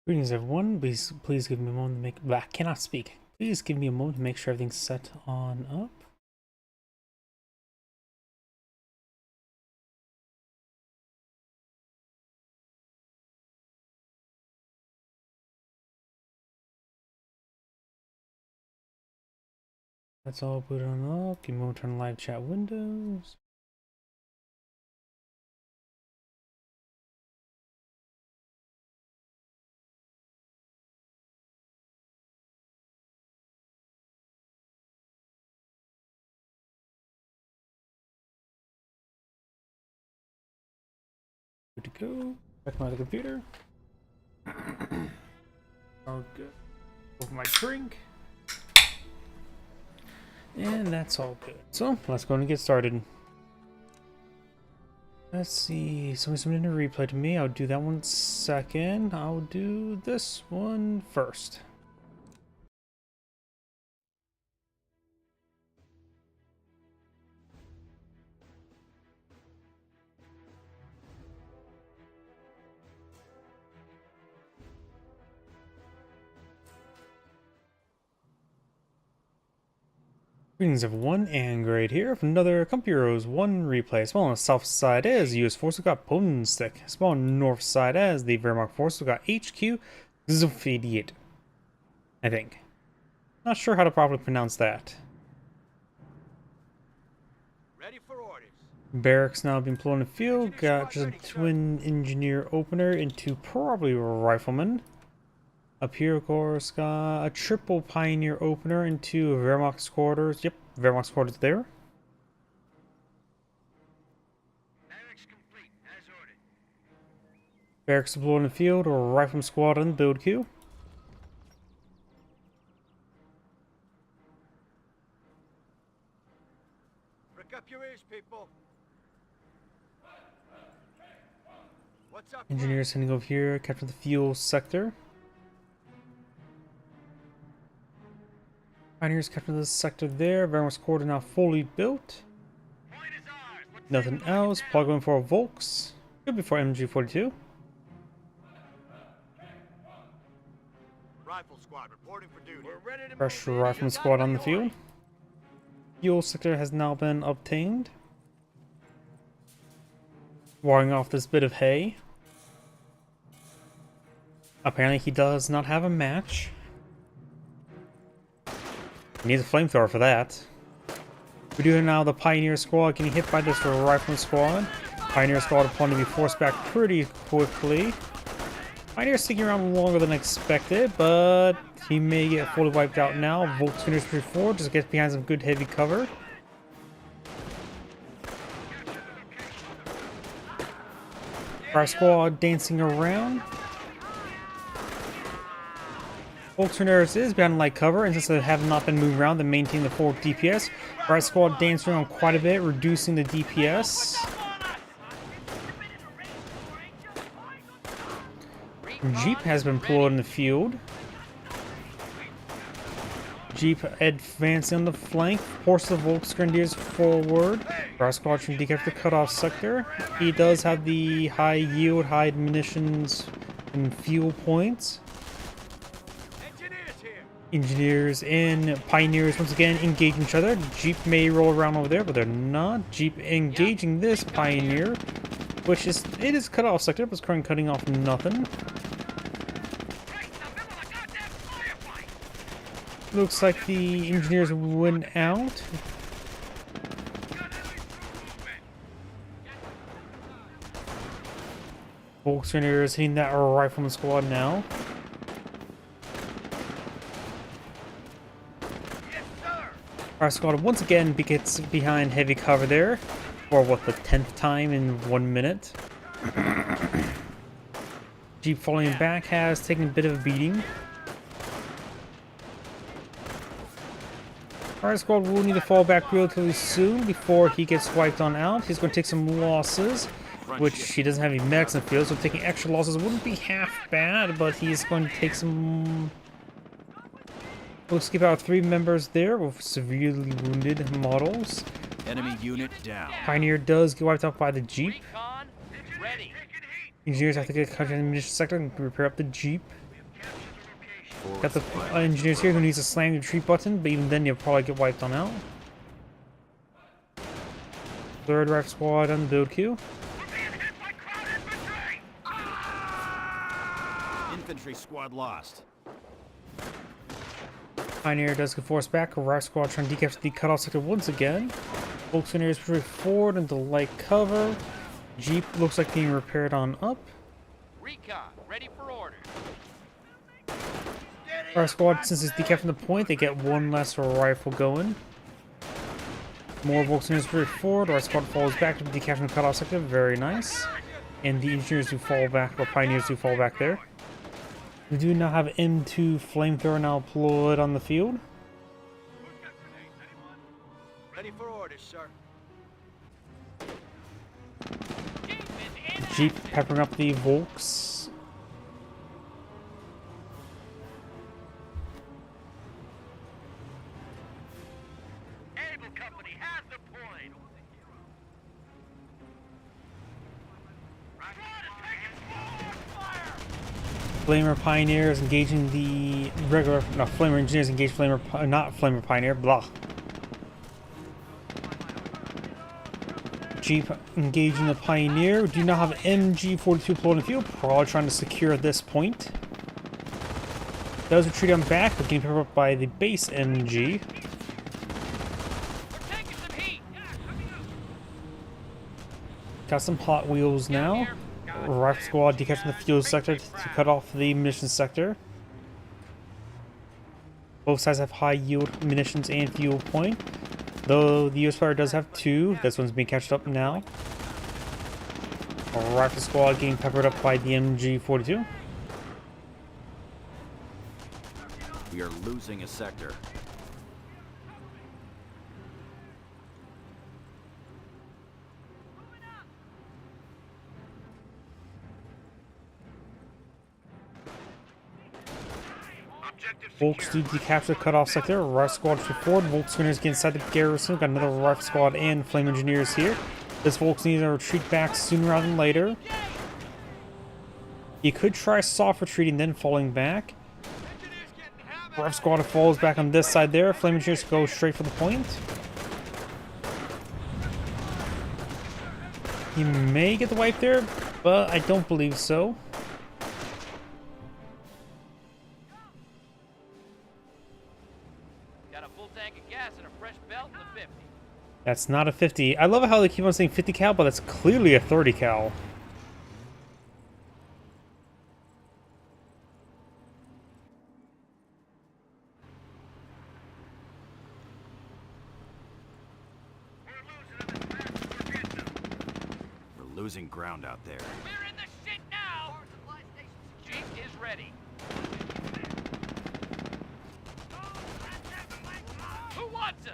Greetings, everyone. Please give me a moment to make. I cannot speak. Please give me a moment to make sure everything's set on up. That's all booted on up. Give me a moment to turn live chat windows. Good to go. Back to my computer. All good. Over my drink. And that's all good. So let's go and get started. Let's see. Somebody's submitted a replay to me. I'll do that one second. I'll do this one first. Greetings everyone, and Great here for another Compuros 1 replay. Small on the south side as the US Force, we got Poland Stick. Small on the north side as the Wehrmacht Force, we got HQ Zufediet. I think. Not sure how to properly pronounce that. Ready for orders. Barracks now being pulled in the field, got just a twin engineer opener into probably rifleman. Up here, of course, got a triple pioneer opener into Wehrmacht's quarters. Yep, Wehrmacht's quarters there. Barracks complete, as ordered. Barracks deployed in the field, or rifleman squad in the build queue. Prick up your ears, people. What's up? Engineers heading over here, capture the fuel sector. Pioneers capture this sector there. Wehrmacht's quarter now fully built. Point is ours. What's Nothing else. Plug in for Volks. Good before MG42. Rifle squad reporting for duty. We're ready to Fresh move. rifleman squad on the field. Fuel sector has now been obtained. Wiring off this bit of hay. Apparently he does not have a match. He needs a flamethrower for that. We do have now the Pioneer Squad getting hit by this Rifleman Squad. Pioneer Squad planning to be forced back pretty quickly. Pioneer sticking around longer than expected, but he may get fully wiped out now. Volt Spinners 3-4 just gets behind some good heavy cover. Our squad dancing around. Volkswagen is behind light cover, and since they have not been moving around, they maintain the full DPS. Right squad dancing around quite a bit, reducing the DPS. Jeep has been pulled in the field. Jeep advancing on the flank, forces the Volksgrenadiers forward. Right squad trying to decap the cutoff sector. He does have the high yield, high munitions, and fuel points. Engineers and Pioneers once again engage each other. Jeep may roll around over there, but they're not. Jeep engaging this Pioneer, which is, it is cut off sector, but it's currently cutting off nothing. Looks like the Engineers went out. Volkswagen is hitting that Rifleman squad now. Our squad once again gets behind heavy cover there, for what, the 10th time in 1 minute. Jeep falling back has taken a bit of a beating. Our squad will need to fall back relatively soon before he gets wiped on out. He's going to take some losses, which he doesn't have any medics in the field, so taking extra losses wouldn't be half bad, but he's going to take some... We'll skip out 3 members there with severely wounded models. Enemy unit down. Pioneer does get wiped out by the Jeep. Recon ready. Engineers have to get cut in the munition sector and repair up the Jeep. We Got the engineers here who needs to slam the retreat button, but even then you'll probably get wiped on out. Third rifle squad on the build queue. Infantry squad lost. Pioneer does get forced back. Rifle squad trying to decapture the cutoff sector once again. Volkswagen retreat forward into light cover. Jeep looks like being repaired on up. Recon, ready for orders. Our squad, since it's decapturing the point, they get one less rifle going. More Volkswagen retreat forward. Our squad falls back to decapturing the cutoff sector. Very nice. And the engineers do fall back, or pioneers do fall back there. We do now have M2 flamethrower now deployed on the field. Ready for orders, sir. Jeep peppering up the Volks. Able company has the point. Flamer Pioneers engaging the regular, no, Flamer Engineers engage Flamer, not Flamer Pioneer, blah. Jeep engaging the Pioneer. We do not have MG42 deployed in the field, probably trying to secure this point. Does retreat on back, but getting picked up by the base MG. We're taking some heat. Got some Hot Wheels now. Rifle squad decapturing the fuel sector to cut off the munitions sector. Both sides have high yield munitions and fuel point. Though the US player does have two. This one's being catched up now. Rifle squad getting peppered up by the MG42. We are losing a sector. Volks do decapture cutoff sector. Rifle squad to forward. Volks winners get inside the garrison. Got another rifle squad and flame engineers here. This Volks needs to retreat back sooner rather than later. You could try soft retreating, then falling back. Rifle squad falls back on this side there. Flame engineers go straight for the point. You may get the wipe there, but I don't believe so. Got a full tank of gas and a fresh belt in the 50. That's not a 50. I love how they keep on saying 50 cal, but that's clearly a 30 cal. We're losing ground out there. We're in the shit now. Jeep is ready. Who wants us?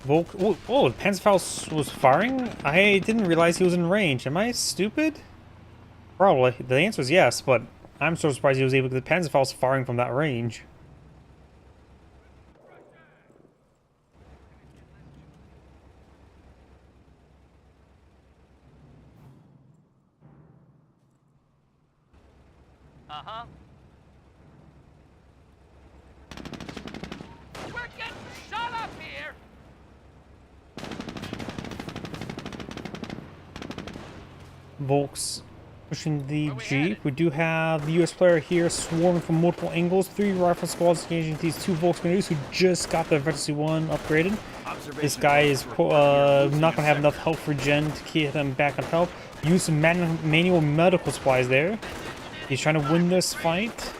Volk. Oh, Panzerfaust was firing? I didn't realize he was in range. Am I stupid? Probably. The answer is yes, but I'm so surprised he was able to get the Panzerfaust firing from that range. Uh-huh. We're getting shot up here. Volks pushing the Jeep. We do have the US player here swarming from multiple angles. 3 rifle squads engaging these 2 Volks grenadiers who just got the Emergency 1 upgraded. This guy is not going to have enough help for Gen to keep them back on help. Use some manual medical supplies there. He's trying to win this fight.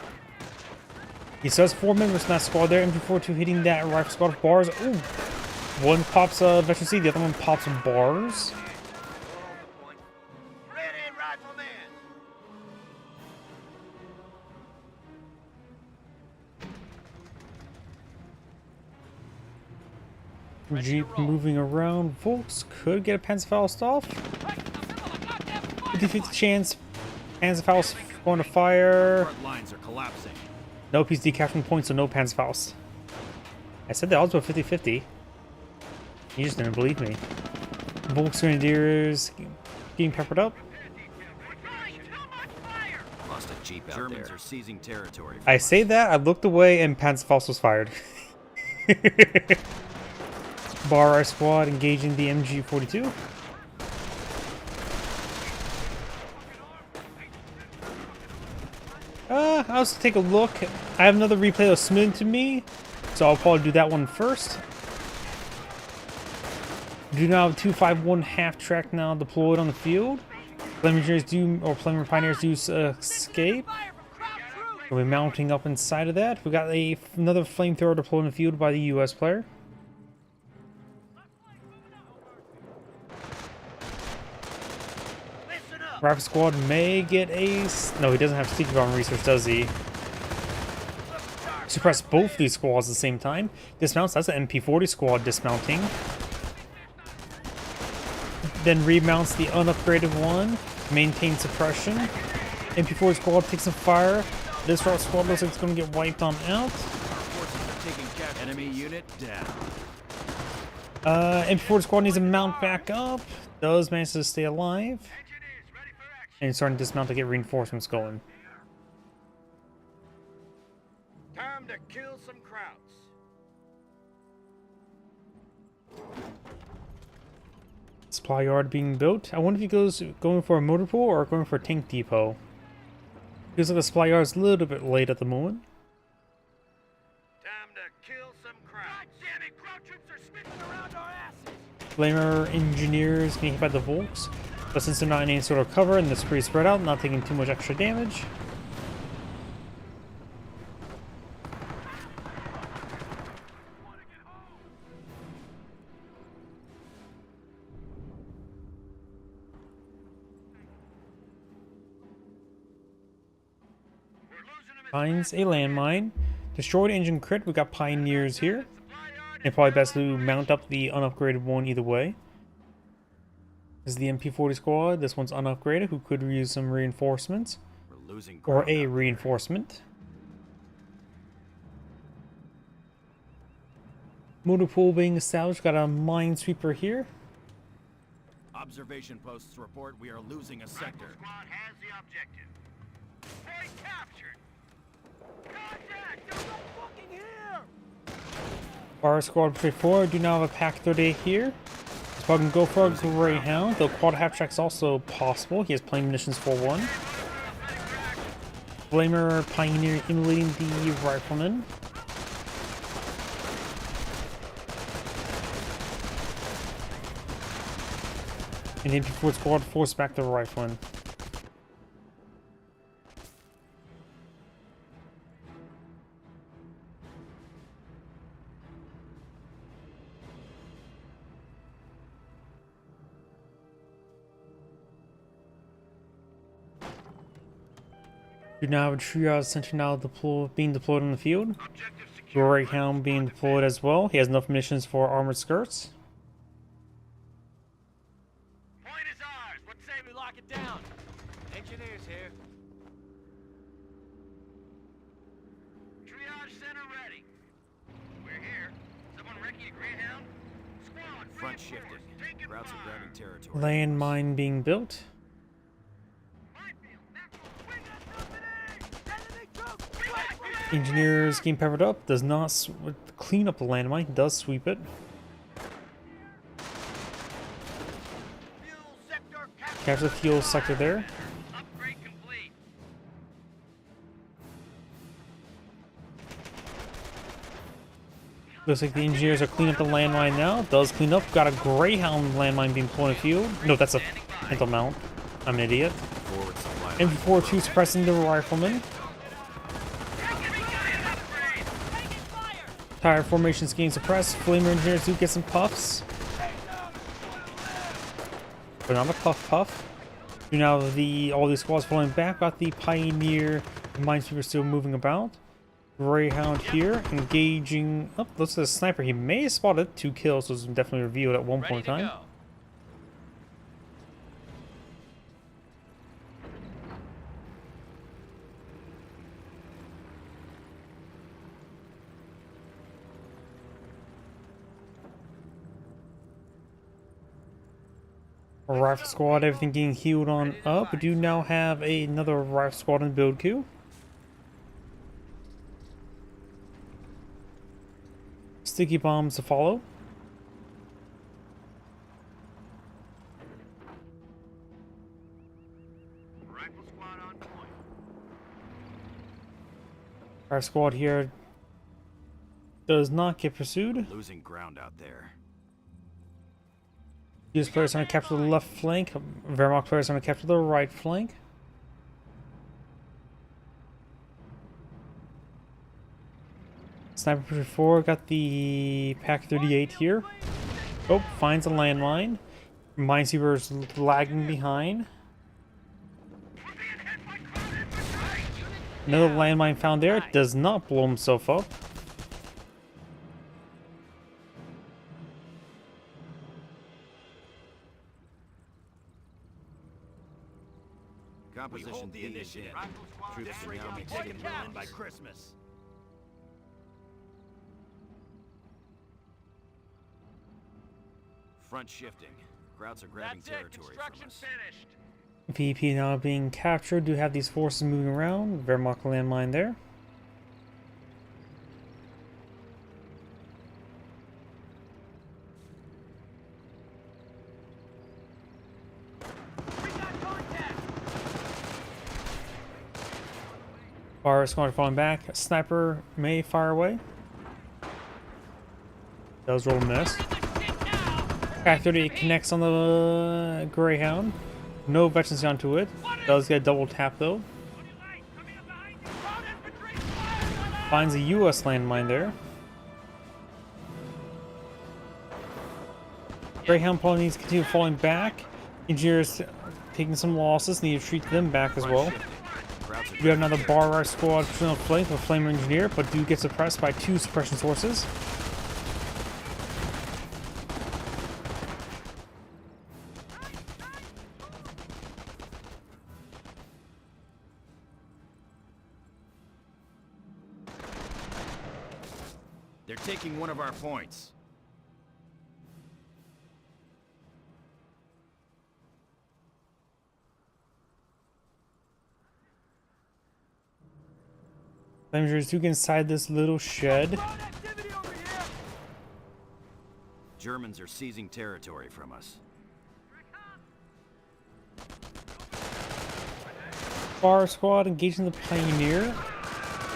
He says 4 members in that squad there. MG42 hitting that rifle squad with bars. Ooh. One pops veteran C, the other one pops bars. Ready, rifleman. Jeep moving around. Volks could get a Panzerfaust off. 50-50 chance. Panzerfaust going to fire. Front lines are collapsing. Nope, he's decapturing points, so no Panzerfaust. I said the odds were 50-50. You just didn't believe me. Volks Grenadiers getting peppered up. Lost a Jeep out Germans are seizing territory. I say that, I looked away, and Panzerfaust was fired. Bar our squad engaging the MG-42. I'll also take a look. I have another replay that's submitted to me, so I'll probably do that one first. Do now have 251 half-track now deployed on the field. Flame Engineers do, or Flame Pioneers do escape. We'll be mounting up inside of that. We got another flamethrower deployed in the field by the US player. Rifle Squad may get a... No, he doesn't have Sticky Bomb Research, does he? Suppress both these squads at the same time. Dismounts, that's an MP40 squad dismounting. Then remounts the unupgraded one. Maintain suppression. MP40 squad takes some fire. This route squad looks like it's going to get wiped on out. Enemy unit down. MP40 squad needs to mount back up. Does manage to stay alive. And he's starting to dismount to get reinforcements going. Time to kill some krauts. Supply yard being built. I wonder if he goes going for a motor pool or going for a tank depot. Feels like the supply yard is a little bit late at the moment. Time to kill some krauts. God damn it, kraut troops are spinning around our asses. Flamer engineers getting hit by the Volks. But since they're not in any sort of cover and it's pretty spread out, not taking too much extra damage. Finds a landmine. Destroyed engine crit. We got Pioneers here. And probably best to mount up the unupgraded one either way. This is the MP40 squad. This one's unupgraded, who could use some reinforcements. We're losing Or a reinforcement. Motor pool being established. Got a minesweeper here. Observation posts report we are losing a sector. Rifle squad has the objective. Point captured. Contact! They're right fucking here! Bar squad 4 do now have a Pack 30 here. So I can go for a Greyhound, though quad half track's also possible. He has plain munitions for one. Flamer Pioneer emulating the Rifleman. And the MP4 squad force back the Rifleman. We now have a triage center now being deployed on the field. Greyhound being deployed as well. He has enough munitions for armored skirts. Point is ours. What say we lock it down? Engineers here. Triage center ready. We're here. Someone recce a Greyhound? Squad, Front reinforce. shifting. Taking Routes are fire. grabbing territory. Landmine being built. Minefield, natural. We got company! Enemy troops! Engineers getting peppered up. Does not clean up the landmine. Does sweep it. Fuel sector captured. Capture the fuel sector there. Upgrade complete. Looks like the engineers are cleaning up the landmine now. Does clean up. Got a Greyhound landmine being put in the field. No, that's a Pinto mount. I'm an idiot. Forward supply. MP42 suppressing the Rifleman. Tire formations getting suppressed. Flamer engineers do get some puffs. But not a puff. Do now all these squads falling back. Got the Pioneer minesweeper still moving about. Greyhound here engaging. Oh, looks like the sniper. He may have spotted 2 kills, so it was definitely revealed at one point in time. Rifle squad, everything getting healed on up. We do now have another rifle squad in the build queue. Sticky bombs to follow. Rifle squad on point. Our squad here does not get pursued. Losing ground out there. US players are going to capture the left flank. Wehrmacht players are going to capture the right flank. Sniper Push 4 got the Pack 38 here. Oh, finds a landmine. Minesweeper's lagging behind. Another landmine found there. Does not blow himself up. Composition D is in. Troops are now be taking Berlin by Christmas. Front shifting. Krauts are grabbing That's it. territory from Construction us. finished. VP now being captured. Do have these forces moving around. Wehrmacht landmine there. We got contact. Bar squad falling back. Sniper may fire away. Does roll a miss. Pack 38 connects on the Greyhound. No veterans onto it. Does get a double tap though. Finds a US landmine there. Greyhound probably needs to continue falling back. Engineers taking some losses. Need to treat them back as well. We have another bar right squad pushing on flank with a Flamer Engineer, but do get suppressed by 2 suppression sources. They're taking one of our points. Flamers do get inside this little shed. Activity over here. Germans are seizing territory from us. Bar squad engaging the Pioneer.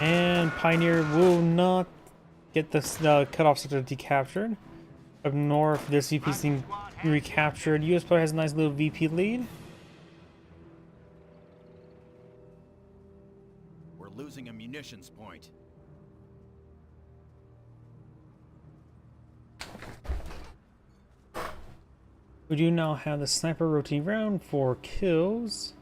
And Pioneer will not get this cutoff sector decaptured. Up north, this VP is being recaptured. US player has a nice little VP lead. We're losing a munitions point. We do now have the sniper rotating around for kills.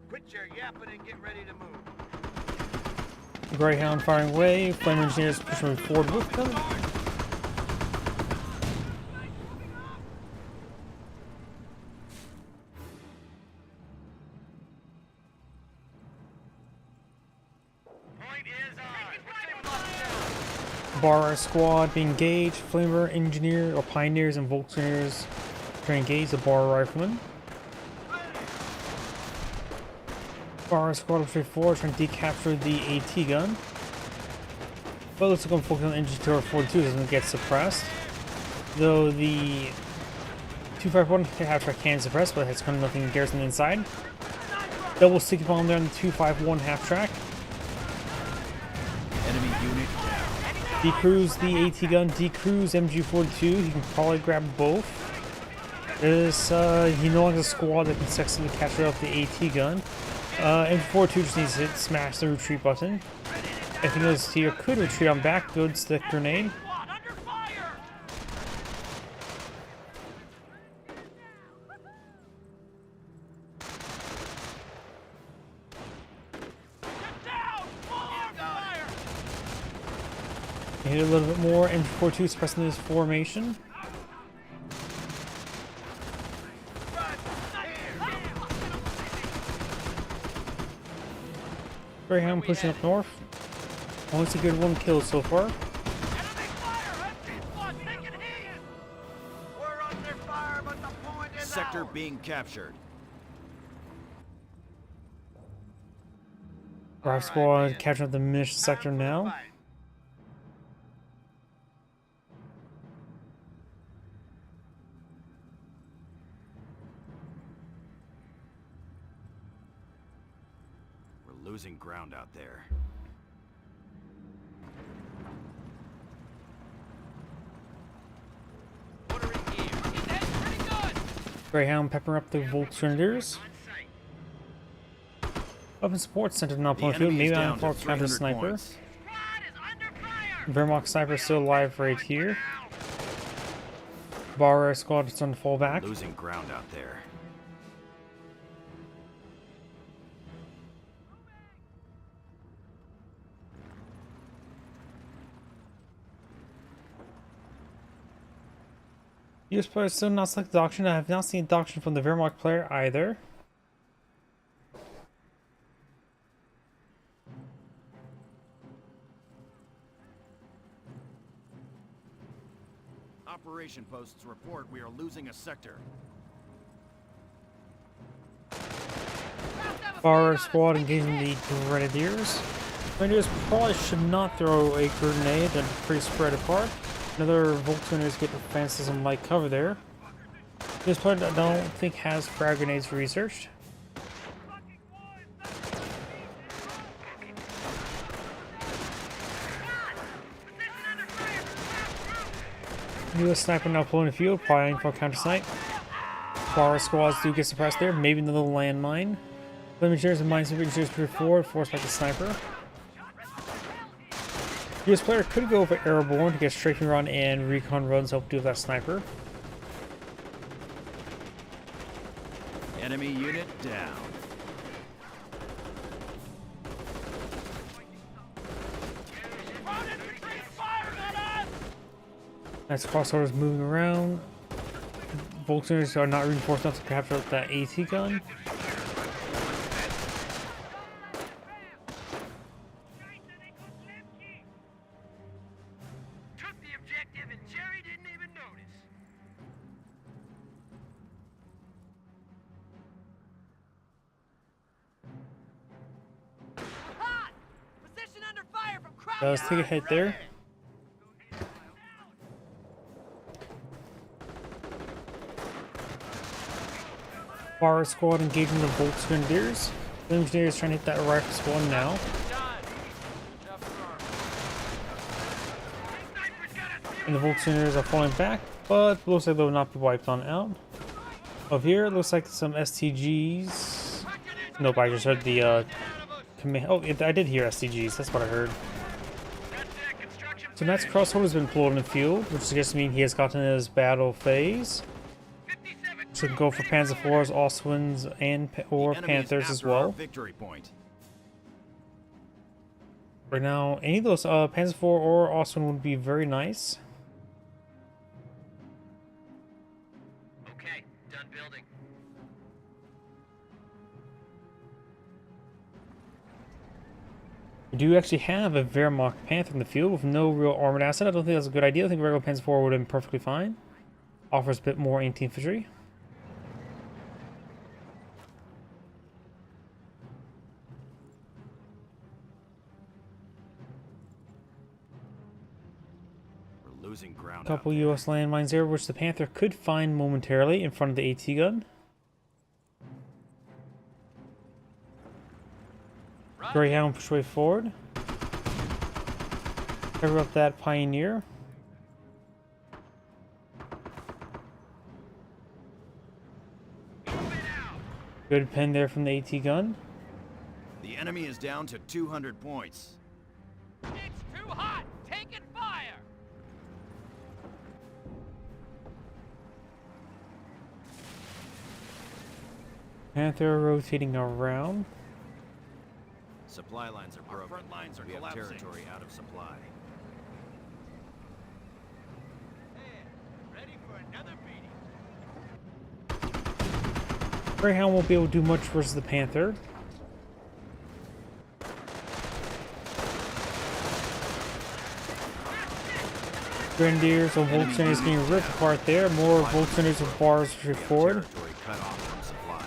Quit your yapping and get ready to move. Greyhound firing away. Flame Engineers pushing forward with them. Point is on. Bar squad being engaged. Flamer Engineer or Pioneers and Volkswagens to engage the Bar Rifleman. Bar squad of 4 trying to decapture the AT gun. But looks like I'm focusing on Engine Tower 42 doesn't get suppressed. Though the 251 half track can suppress, but has kind of nothing garrison inside. Double sticky bomb there on the 251 half track. Enemy unit down. Decruise the AT gun, decruise MG42. He can probably grab both. This he no longer has a squad that can successfully capture up the AT gun. MG42 just needs to hit smash the retreat button. Anything else here could retreat on back. Good stick grenade. Squad under fire. Get down. Full fire. Hit a little bit more. MG42 suppressing this formation. Greyhound pushing up north. Oh, it's a good one kill so far. Enemy fire! Engine squad taking heat! We're under fire, but the point is Sector ours. being captured. Drive squad catching up the mission sector now. We're losing ground out there. Looking ahead pretty good! Greyhound peppering up the Volksgrenadiers. Weapon support center not The pulling field. enemy is Maybe down I'm to for counter 300 sniper. points. Squad is under fire! Wehrmacht sniper still alive right here. Bar squad is on the fall back. Losing ground out there. US player still not selected auction. I have not seen auction from the Wehrmacht player either. Operation posts report we are losing a sector. Bar squad engaging the Grenadiers. Grenadiers probably should not throw a grenade. They're pretty spread apart. Another Volksgrenadiers get defenses and light cover there. This player I don't think has frag grenades researched. US sniper now pulling the field, applying for counter snipe. Bar squads do get suppressed there. Maybe another landmine. Flame engineers and mine super engineers move forward, forced by the sniper. US player could go for airborne to get strafing run and recon runs help deal with that sniper. Enemy unit down. As crossovers moving around. Volksgrenadiers are not reinforced enough to capture that AT gun. Took the objective and Jerry didn't even notice. Hot! Position under fire from crowd! Let's take a hit there. Bar squad engaging the Volksgrenadiers. The engineers trying to hit that rifle squad now. And the Volksgrenadiers are falling back, but looks like they will not be wiped on out. Over here, it looks like some STGs. Nope, I just heard the command. Oh, I did hear STGs. That's what I heard. So Matt's crosshold has been pulled in the field, which suggests to me he has gotten his battle phase. So we can go for Panzer IVs, Ostwinds, and or The enemy is Panthers as after our well. victory point. Right now, any of those Panzer IV or Ostwind would be very nice. Okay, done building. We do actually have a Wehrmacht Panther in the field with no real armored asset. I don't think that's a good idea. I think regular Panzer IV would have been perfectly fine. Offers a bit more anti-infantry. We're losing ground. Couple out there. US landmines there, which the Panther could find momentarily in front of the AT gun. Greyhound push way forward. Cover up that Pioneer. Good pen there from the AT gun. The enemy is down to 200 points. It's too hot! Taking fire! Panther rotating around. Supply lines are broken. Front lines are collapsing. Territory out of supply. Ready for another beating. Greyhound won't be able to do much versus the Panther. Grenadiers or Volkswagens getting ripped apart there. More Volkswagens with bars push forward. Territory cut off from supply.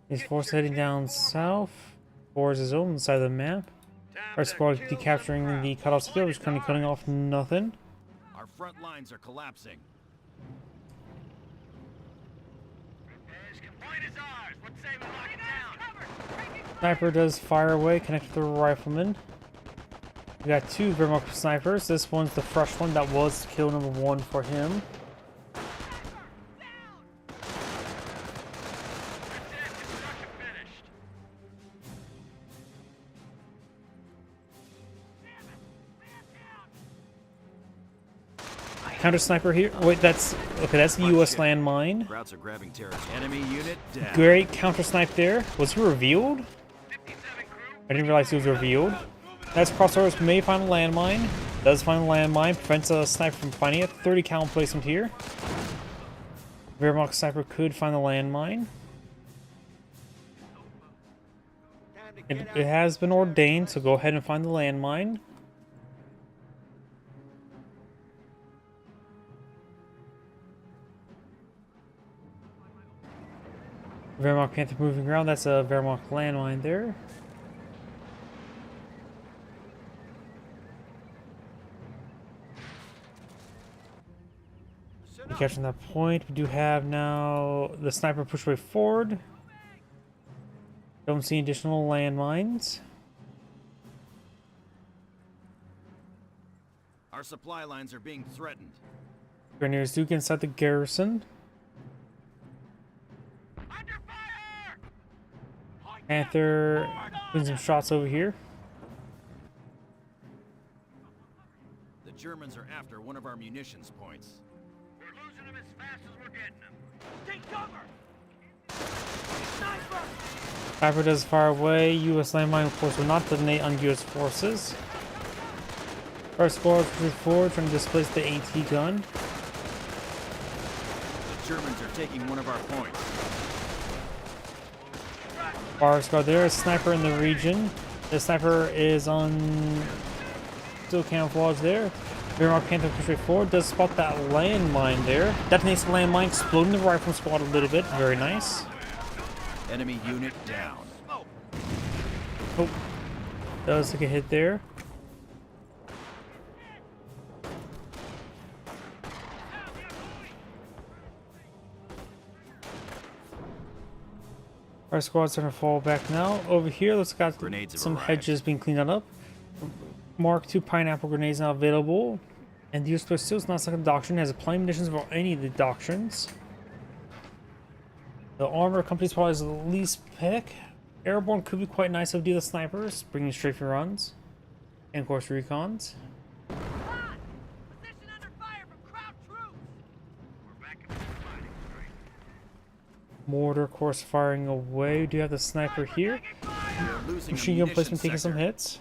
His force heading down south towards his own side of the map. Our squad decapturing the cutoff skill, which is currently cutting off nothing. Our front lines are collapsing. Point is ours. Let's say we lock it down. Sniper does fire away, connect with the rifleman. We got two Wehrmacht snipers. This one's the fresh one. That was kill number 1 for him. That's it. Construction finished. Counter sniper here. Wait, that's okay. That's the U.S. landmine. Krauts are grabbing territory. Enemy unit down. Great counter snipe there. Was he revealed? 57 crew. I didn't realize he was revealed. That's crossovers may find a landmine. Does find a landmine. Prevents a sniper from finding it. 30 cal placement here. Wehrmacht sniper could find the landmine. It has been ordained, so go ahead and find the landmine. Wehrmacht Panther moving around. That's a Wehrmacht landmine there. Catching that point. We do have now the sniper push way forward. Don't see additional landmines. Our supply lines are being threatened. Grenadiers do get inside the garrison. Under fire! Panther doing some shots over here. The Germans are after one of our munitions points. We're losing them as fast as we're getting them. Take cover! Sniper! Sniper does fire away. U.S. landmine, of course, will not detonate on U.S. forces. Our squads move forward, trying to displace the AT gun. The Germans are taking one of our points. Bar squad there. A sniper in the region. The sniper is on still camouflage there. Wehrmacht Panther push way forward. Does spot that landmine there. Detonates the landmine, exploding the rifle squad a little bit. Very nice. Enemy unit down. Oh, does take a hit there. Our squad's starting to fall back now. Over here, let's got Grenades have some arrived. hedges being cleaned up. Mark II pineapple grenades now available. And the use of still is not second doctrine, has applying munitions for any of the doctrines. The armor company's probably the least pick. Airborne could be quite nice of the snipers, bringing strafing runs. And of course recons. Hot! Position under fire from Kraut troops! We're back in full fighting, right? Mortar, of course, firing away. We do have the sniper here. We are losing a Machine gun munitions placement taking some sector. hits.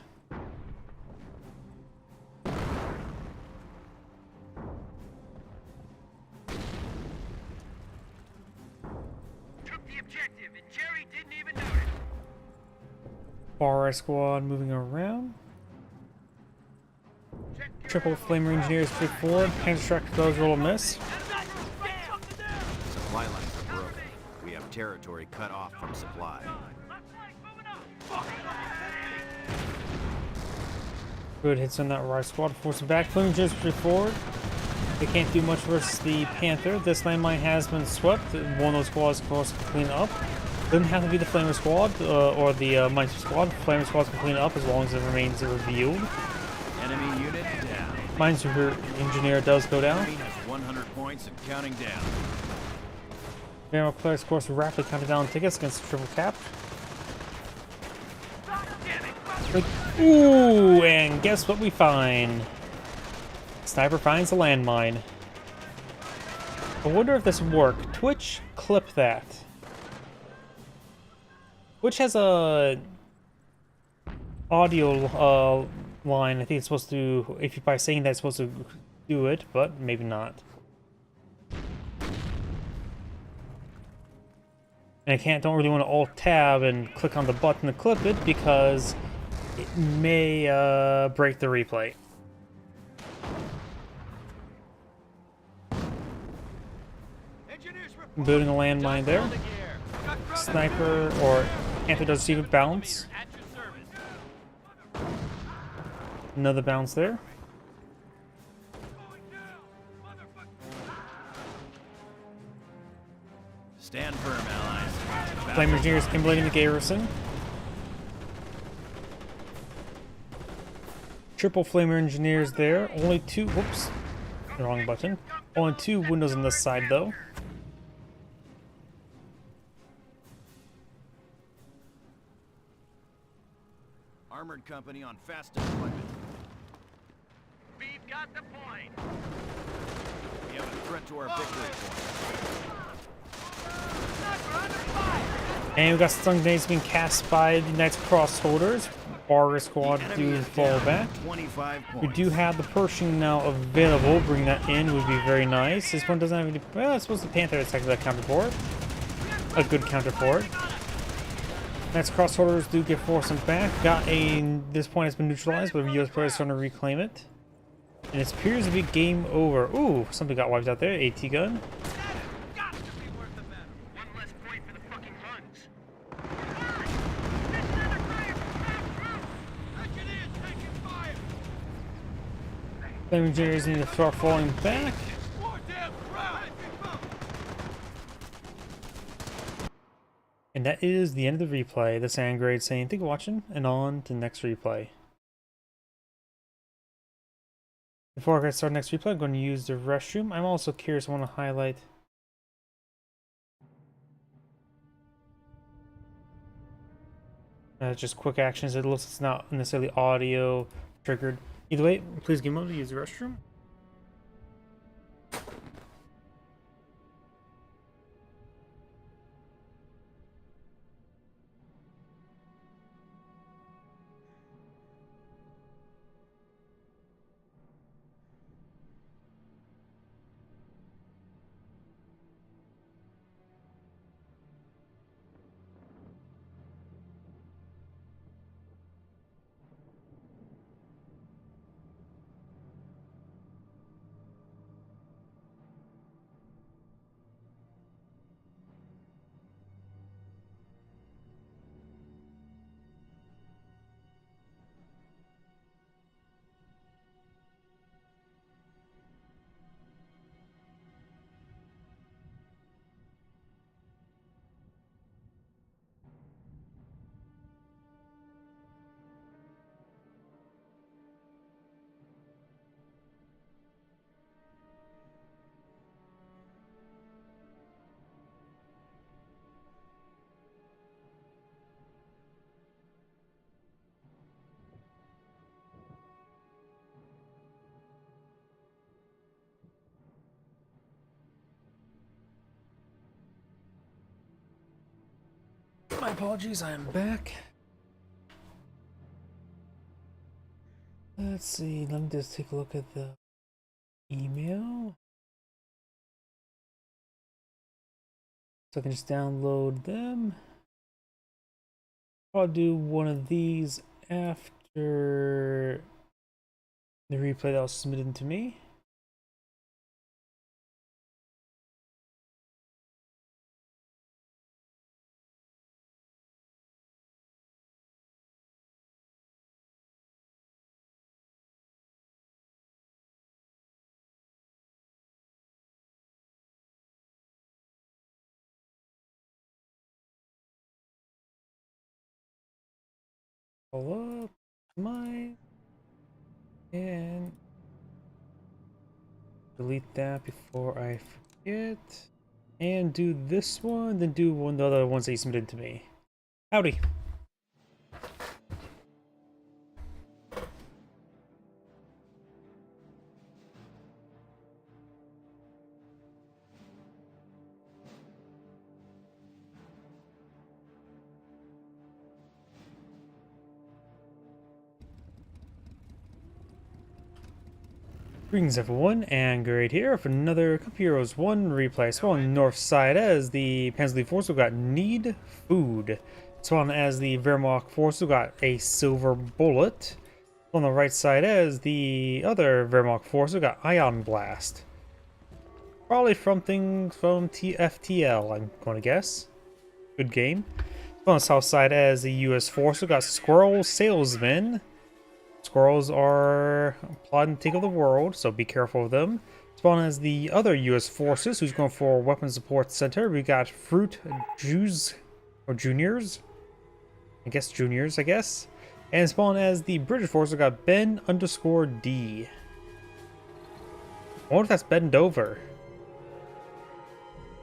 Took the objective, and Jerry didn't even notice. Bar squad moving around. Check your Triple Flamer Engineers push forward. Panther Strike does roll a miss. Supply lines are broken. We have territory cut off from supply. Good hits on that right squad. Force it back. Flamer Engineers push forward. They can't do much versus the Panther. This landmine has been swept. One of those squads, of course, can clean up. Doesn't have to be the Flamer squad or the Minesweeper squad. Flamer squads can clean up as long as it remains revealed. Enemy unit down. Minesweeper Engineer does go down. Enemy has 100 points and counting down. Wehrmacht players, of course, rapidly counting down tickets against the triple cap. Ooh, and guess what we find? Sniper finds a landmine. I wonder if this would work. Twitch, clip that. Twitch has a audio line. I think it's supposed to, if you by saying that, it's supposed to do it, but maybe not. And don't really want to Alt-Tab and click on the button to clip it because it may break the replay. Building a landmine there. Sniper or Panther does receive a bounce. Another bounce there. Stand firm, allies. Flame Engineers immolating the garrison. Triple Flamer Engineers there. Only two. Whoops. Wrong button. Only two windows on this side, though. Armored company on fast deployment. We've got the point. We have a threat to our victory point. And we got stun grenades being cast by the Knights Crossholders. Barger Squad do fall back. 25 We points. do have the Pershing now available. Bring that in would be very nice. This one doesn't have any. Well, I suppose the Panther is actually a counter for it. A good counter for it. Knights Crossholders do get forced back. This point has been neutralized, but US players are going to reclaim it. And it appears to be game over. Ooh, something got wiped out there. AT gun. Got to be worth the battle. One less point for the fucking Huns. Engineers taking fire. Flame Engineers need to start falling back. More damn crowd. And that is the end of the replay. The sand grade saying, thank you for watching, and on to the next replay. Before I get started next replay, I'm going to use the restroom. I'm also curious, I want to highlight just quick actions. It looks it's not necessarily audio triggered. Either way, please give me a moment to use the restroom. My apologies, I am back. Let's see, let me just take a look at the email. So I can just download them. I'll do one of these after the replay that was submitted to me. Pull up mine and delete that before I forget. And do this one, then do one of the other ones that you submitted to me. Howdy. Greetings everyone, and Great here for another Cup Heroes 1 replay. So on the north side as the Panzer Force, we got Need Food. So on as the Wehrmacht Force, we got a Silver Bullet. On the right side as the other Wehrmacht Force, we got Ion Blast. Probably something from FTL, I'm going to guess. Good game. On the south side as the US Force, we got Squirrel Salesman. Squirrels are plotting to take over the world, so be careful of them. Spawn as the other US forces, who's going for Weapons Support Center. We got Fruit Jews, or Juniors. I guess Juniors, I guess. And spawn as the British force, we got Ben_D. I wonder if that's Ben Dover.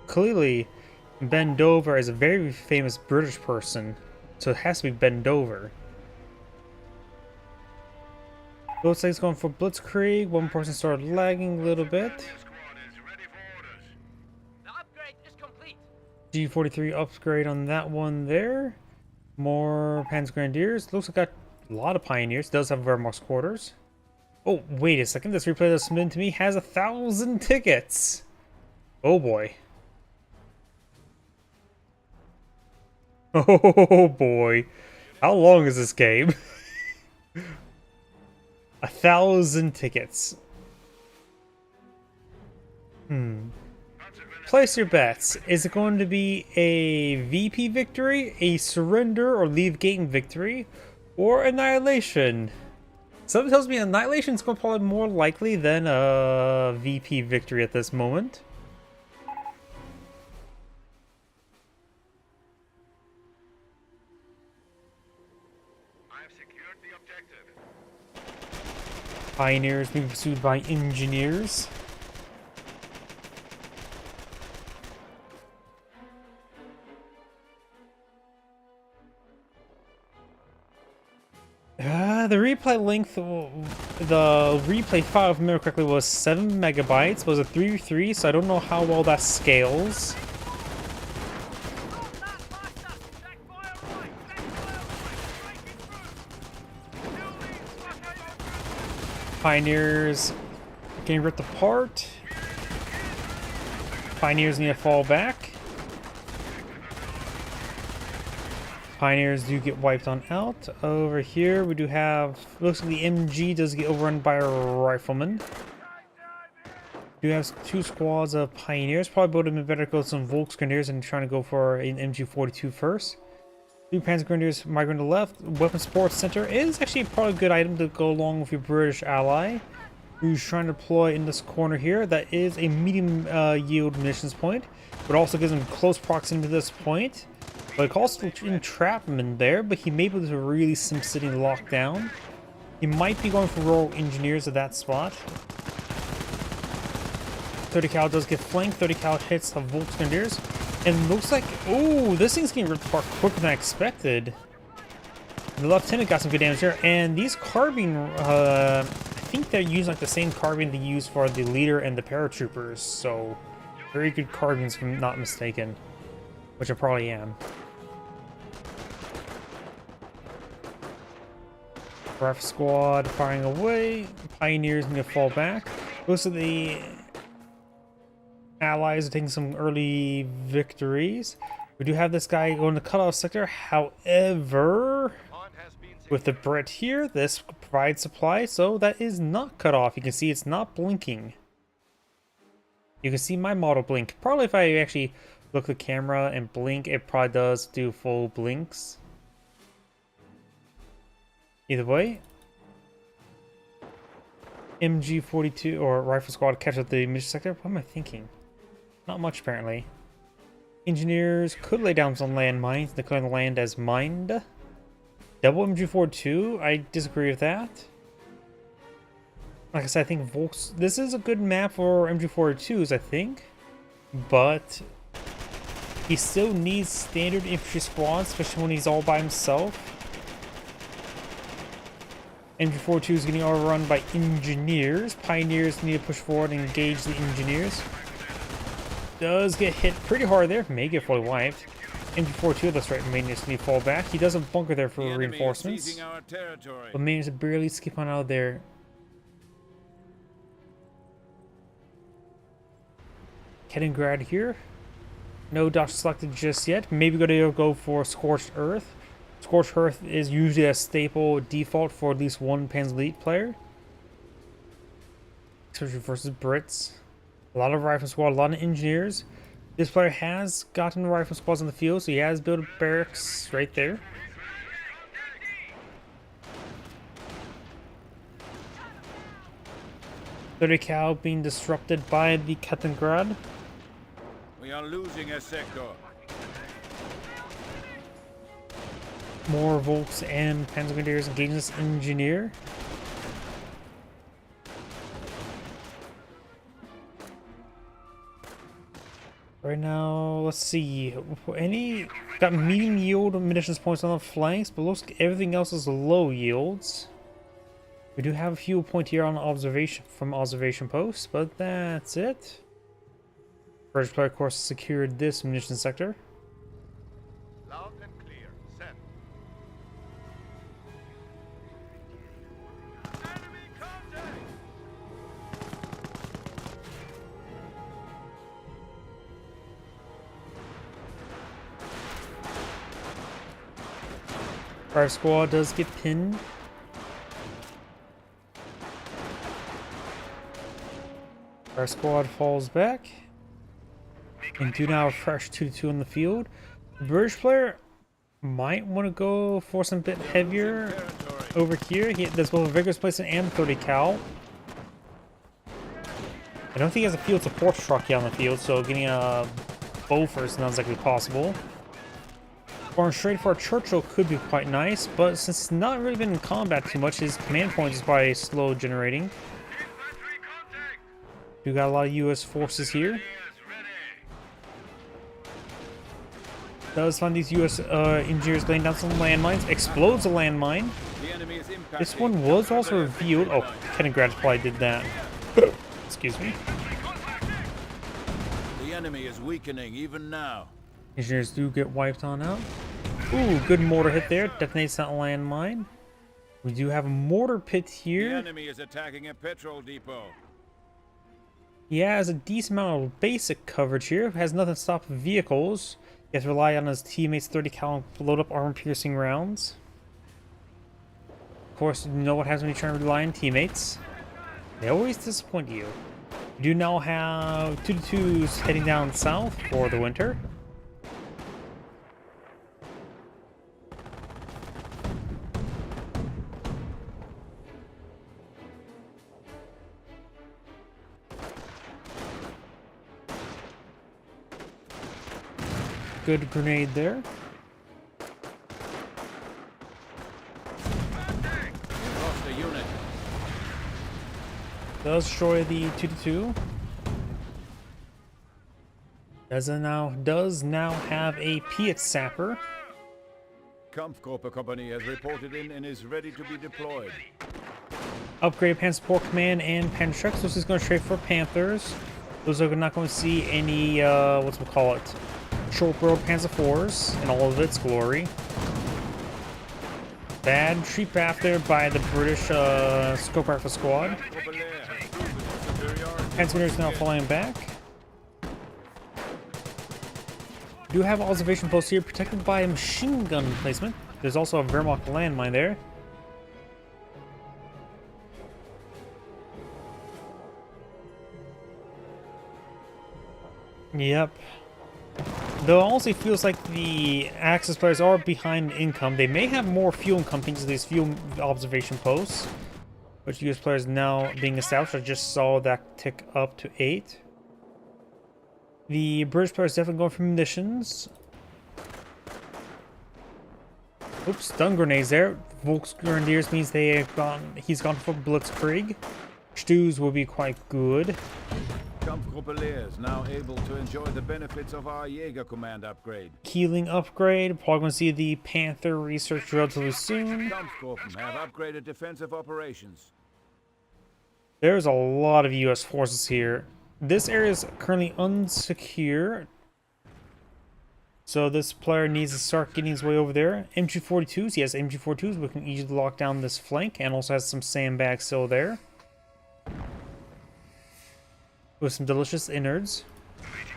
Clearly, Ben Dover is a very famous British person, so it has to be Ben Dover. Looks like it's going for Blitzkrieg. One person started lagging a little bit. The upgrade is complete. G43 upgrade on that one there. More Panzer Grenadiers. Looks like got a lot of Pioneers. Does have Wehrmacht's quarters. Oh, wait a second. This replay that's submitted to me has 1,000 tickets. Oh boy. Oh boy. How long is this game? 1,000 tickets. Place your bets. Is it going to be a VP victory, a surrender or leave game victory, or annihilation? Something tells me annihilation is going to probably more likely than a VP victory at this moment. Pioneers being pursued by engineers. The replay length, the replay file, if I remember correctly, was 7 megabytes. Was a 3:3, so I don't know how well that scales. Pioneers getting ripped apart. Pioneers need to fall back. Pioneers do get wiped on out. Over here we do have, looks like the MG does get overrun by a rifleman. We do have 2 squads of Pioneers. Probably would have been better to go with some Volksgrenadiers and trying to go for an MG42 first. 2 Panzer Grenadiers migrating to the left. Weapon Support Center is actually probably a good item to go along with your British ally, who's trying to deploy in this corner here. That is a medium yield munitions point, but also gives him close proximity to this point. But it calls for entrapment there, but he may be able to really sim city lock down. He might be going for Royal Engineers at that spot. 30 cal does get flanked. 30 cal hits the Volksgrenadiers. And looks like, oh, this thing's getting ripped apart quicker than I expected. The lieutenant got some good damage there. And these carbine, I think they're using like the same carbine they use for the leader and the paratroopers. So, very good carbines if I'm not mistaken. Which I probably am. Rifle squad firing away. Pioneers need to fall back. Most of the allies are taking some early victories. We do have this guy going to cutoff sector. However, with the Brit here, this provides supply, so that is not cut off. You can see it's not blinking. You can see my model blink. Probably if I actually look at the camera and blink, it probably does do full blinks. Either way, MG42 or Rifle Squad catch up the mission sector. What am I thinking? Not much apparently. Engineers could lay down some landmines, declaring the land as mined. Double MG42, I disagree with that. Like I said, I think this is a good map for MG42s, I think. But he still needs standard infantry squads, especially when he's all by himself. MG42 is getting overrun by engineers. Pioneers need to push forward and engage the engineers. Does get hit pretty hard there. May get fully wiped. MG42, that's right, maintenance need to fall back. He does a bunker there for reinforcements. But managed to barely skip on out of there. Kaliningrad here. No dodge selected just yet. Maybe gonna go for Scorched Earth. Scorched Earth is usually a staple default for at least one Panzer Elite player. Especially versus Brits. A lot of rifle squad, a lot of engineers. This player has gotten rifle squads on the field, so he has built barracks right there. .30 cal being disrupted by the Kaliningrad. We are losing a sector. More Volks and Panzer Grenadiers engaging this engineer. Right now, let's see. Got medium yield munitions points on the flanks, but looks like everything else is low yields. We do have a fuel point here on observation posts, but that's it. British player, of course, secured this munition sector. Loud and clear. Send. Enemy contact! Our squad does get pinned. Our squad falls back. And do now a fresh 2-2 on the field. The British player might want to go for some bit heavier over here. There's both a vigorous placement and 30 cal. I don't think he has a field support truck here on the field, so getting a bow first is not exactly possible. Going straight for a Churchill could be quite nice, but since it's not really been in combat too much, his command point is probably slow generating. We got a lot of US forces here. Does find these US engineers laying down some landmines. Explodes a landmine. This one was also revealed. Oh, Kaliningrad probably did that. Excuse me. The enemy is weakening even now. Engineers do get wiped on out. Ooh, good mortar hit there. Detonates that landmine. We do have a mortar pit The here. enemy is attacking a petrol depot. He has a decent amount of basic coverage here. Has nothing to stop vehicles. He has to rely on his teammates' 30 cal load up armor-piercing rounds. Of course, you know what happens when you try to rely on teammates. They always disappoint you. We do now have 2-2s heading down south for the winter. Good grenade there. Lost a unit. Does destroy the 2-2. Does now have a Piet sapper. Kampfgruppe Company has reported in and is ready to be deployed. Upgrade Pan Support Command and Pan Trucks. This is going straight for Panthers. Those are not going to see any what's we call it, short-barreled Panzer IVs in all of its glory. Bad treat back there by the British scope rifle squad. Panzer's now falling back. Do have observation posts here protected by a machine gun placement. There's also a Wehrmacht landmine there. Yep. Though it also feels like the Axis players are behind income. They may have more fuel income thanks to these fuel observation posts, which US players now being established. I just saw that tick up to 8. The British players definitely going for munitions. Oops, stun grenades there. Volks Grenadiers means he's gone for Blitzkrieg. Stews will be quite good. Kampfgruppe Leer is now able to enjoy the benefits of our Jaeger command upgrade. Keeling upgrade. Probably going to see the Panther research relatively soon. Kampfgruppen have upgraded defensive operations. There's a lot of US forces here. This area is currently unsecure, so this player needs to start getting his way over there. MG42s, he has MG42s, we can easily lock down this flank, and also has some sandbags still there. With some delicious innards.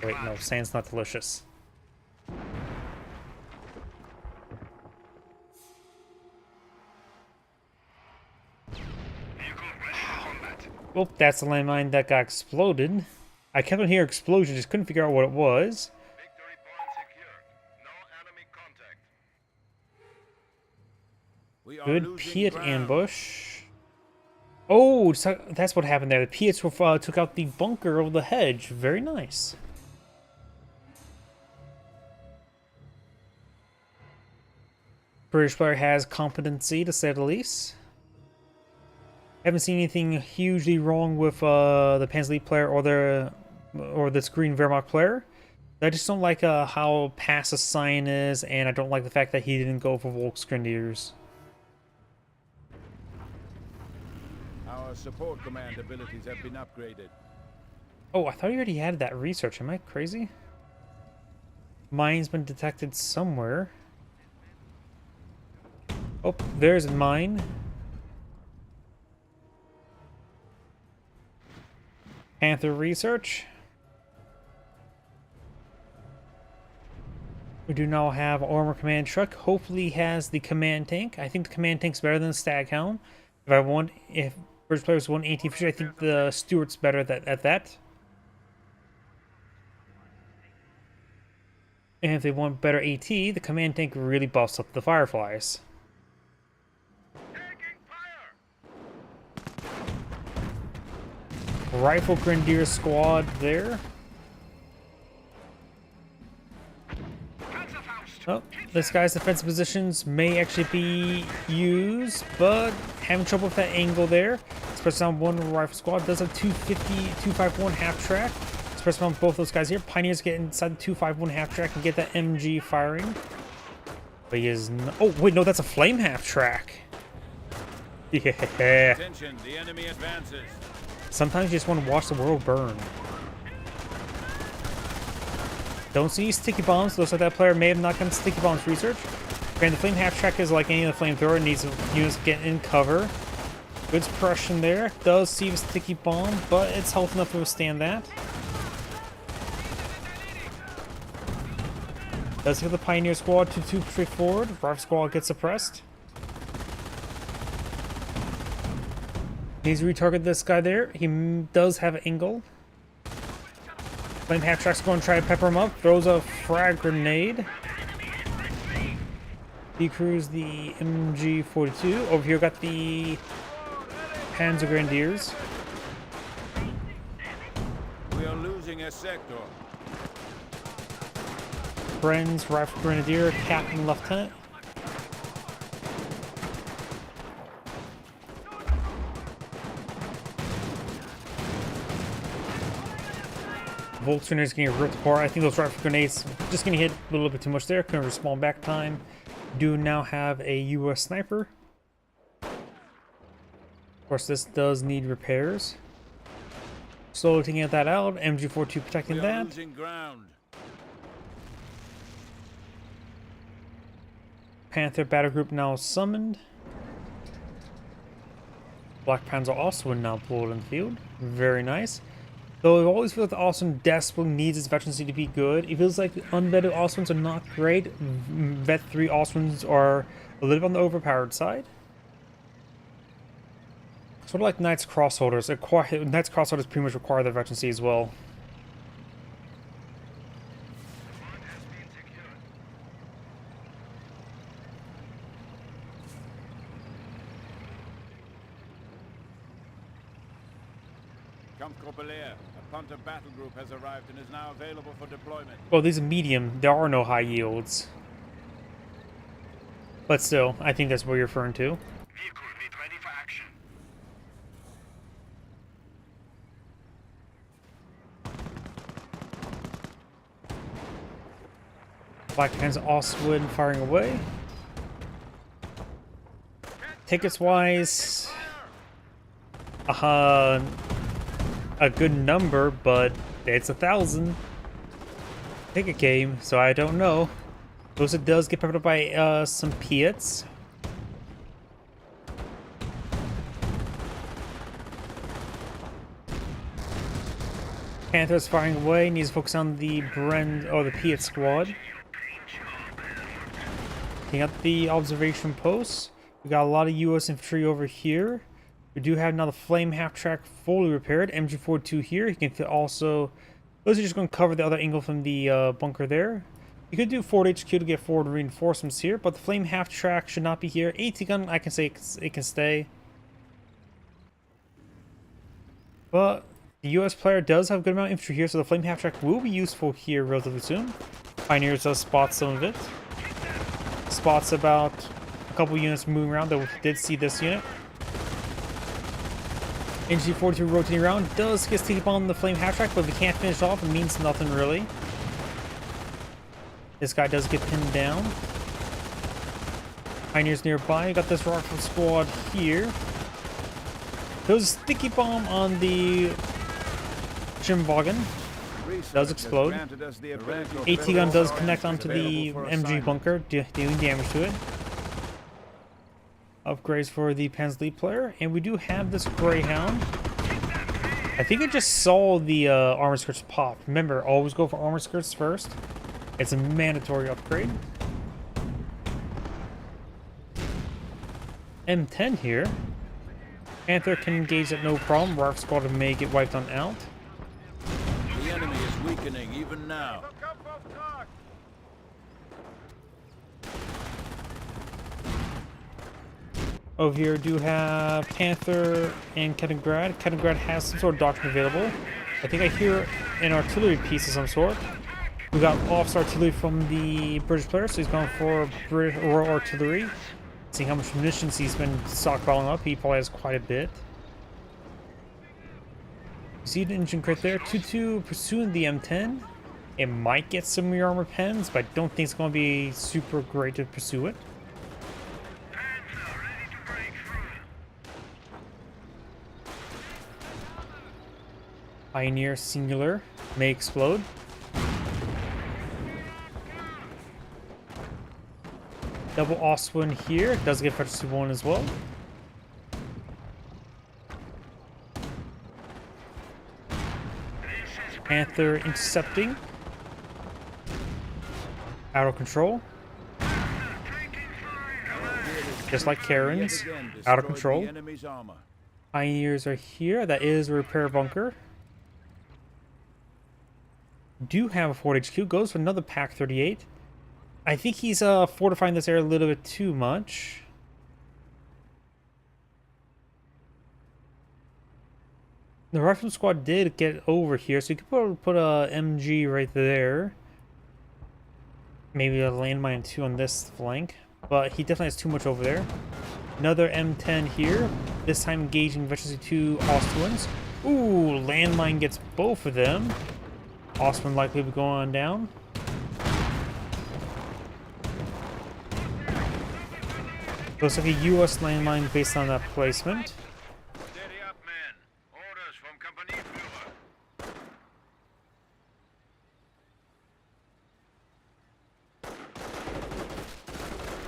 Wait, no, sand's not delicious. Oh, that's the landmine that got exploded. I kept on hearing explosion, just couldn't figure out what it was. Victory point secured. No enemy contact. We are Good losing Piet ground. ambush. Oh, so that's what happened there. The Piets took out the bunker of the hedge. Very nice. British player has competency, to say the least. Haven't seen anything hugely wrong with the Panzer player or this Green Wehrmacht player. I just don't like how past the sign is, and I don't like the fact that he didn't go for Volksgrenadiers. Our support command abilities have been upgraded. Oh, I thought he already had that research. Am I crazy? Mine's been detected somewhere. Oh, there's a mine. Panther research. We do now have armor command truck. Hopefully he has the command tank. I think the command tank's better than the Staghound. If British players want 18 fisher, I think the Stuart's better at that. And if they want better AT, the command tank really buffs up the Fireflies. Taking fire. Rifle Grenadier squad there. Oh, this guy's defensive positions may actually be used, but having trouble with that angle there. Especially on one rifle squad. Does have 251 half track. Especially on both those guys here. Pioneers get inside the 251 half track and get that MG firing. But he is no— oh, wait, no, that's a flame half track. Yeah. Attention, the enemy advances. Sometimes you just want to watch the world burn. Don't see sticky bombs. Looks like that player may have not gotten sticky bombs research. And the flame half track is like any of the flamethrower. It needs units to get in cover. Good suppression there. Does see a sticky bomb, but it's health enough to withstand that. Does hit the Pioneer squad to 2 straightforward. Rifle squad gets suppressed. Needs to retarget this guy there. He does have an angle. Flame half track's going to try to pepper him up. Throws a frag grenade. Decrews the MG42. Over here, got the Panzer Grenadiers. We are losing a sector. Friends, Rifle Grenadier, Captain, Lieutenant. Volksgrenadiers getting ripped apart. I think those rifle grenades just going to hit a little bit too much there. Couldn't respond back time. Do now have a US sniper. Of course, this does need repairs. Slowly taking that out. MG42 protecting We are that. losing ground. Panther battle group now summoned. Black Panzer also now pulled in the field. Very nice. Though I always feel like the Austrian desperately needs its veterancy to be good. It feels like unvetted Austrians are not great. Vet 3 Austrians are a little bit on the overpowered side. Sort of like Knights Crossholders. Knights Crossholders pretty much require their veterancy as well. Kampfgruppe a Panther battle group has arrived and is now available for deployment. Well, these are medium. There are no high yields. But still, I think that's what you're referring to. Vehicle made ready for action. Black Panzer Ostwood firing away. Tickets wise, a good number, but it's 1,000 ticket game, so I don't know. Those it does get peppered up by some Piets. Panther's firing away. Needs to focus on the the Piet squad. Taking out the observation posts. We got a lot of U.S. infantry over here. We do have now the flame half-track fully repaired. MG42 here. You can also... Those are just going to cover the other angle from the bunker there. You could do Fort HQ to get forward reinforcements here, but the flame half-track should not be here. AT gun, I can say it can stay. But the U.S. player does have a good amount of infantry here, so the flame half-track will be useful here relatively soon. Pioneers does spot some of it. Spots about a couple units moving around, though we did see this unit. NG-42 rotating around does get sticky bomb the flame half-track, but if we can't finish off, it means nothing really. This guy does get pinned down. Pioneers nearby. We got this rifle squad here. There's a sticky bomb on the Jimwagen. Does explode. AT gun does connect onto the MG bunker, dealing damage to it. Upgrades for the Panzer player, and we do have this Greyhound. I think I just saw the armor skirts pop. Remember, always go for armor skirts first. It's a mandatory upgrade. M10 here. Panther can engage at no problem. Rifle squad may get wiped on out. The enemy is weakening even now. Over here, do have Panther and Kaliningrad. Kaliningrad has some sort of doctrine available. I think I hear an artillery piece of some sort. We got officer artillery from the British player, so he's going for British Royal Artillery. Seeing how much munitions he's been stockpiling up, he probably has quite a bit. You see the engine crate there. 2-2 pursuing the M10. It might get some rear armor pens, but I don't think it's going to be super great to pursue it. Pioneer singular may explode. Double Oswin here does get fetched to 1 as well. Panther intercepting. Out of control. Just like Karen's. Out of control. Pioneers are here. That is a repair bunker. Do have a Fort HQ. Goes for another Pack 38. I think he's fortifying this area a little bit too much. The rifle squad did get over here, so you could put a MG right there. Maybe a landmine too on this flank, but he definitely has too much over there. Another M10 here, this time engaging veterans 2 Austrians. Ooh, landmine gets both of them. Austrian likely to be going on down. Looks like a U.S. landmine based on that placement. Steady up, men. Orders from Company Führer.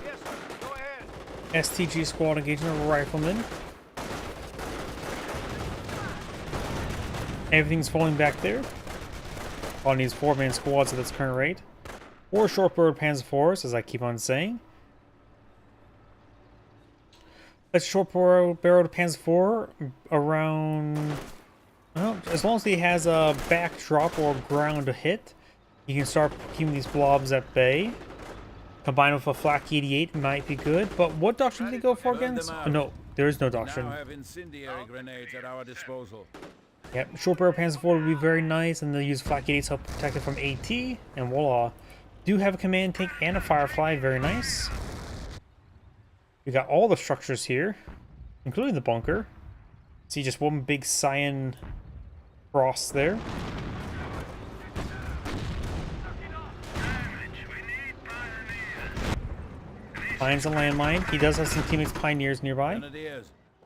Yes, sir. Go ahead. STG squad engaging a rifleman. Everything's falling back there. On these 4-man squads at this current rate. 4 short-barreled Panzer IVs, as I keep on saying. Let's short-barreled Panzer IV around... Well, as long as he has a backdrop or ground to hit, you can start keeping these blobs at bay. Combined with a flak 88 might be good. But what doctrine did they go for again? No, there is no doctrine. Now have incendiary grenades at our disposal. Yep, short barrel Panzer IV would be very nice, and they'll use flak 88 to help protect it from AT, and voila. Do have a command tank and a Firefly, very nice. We got all the structures here, including the bunker. See just one big cyan cross there. Finds a landmine. He does have some teammates Pioneers nearby.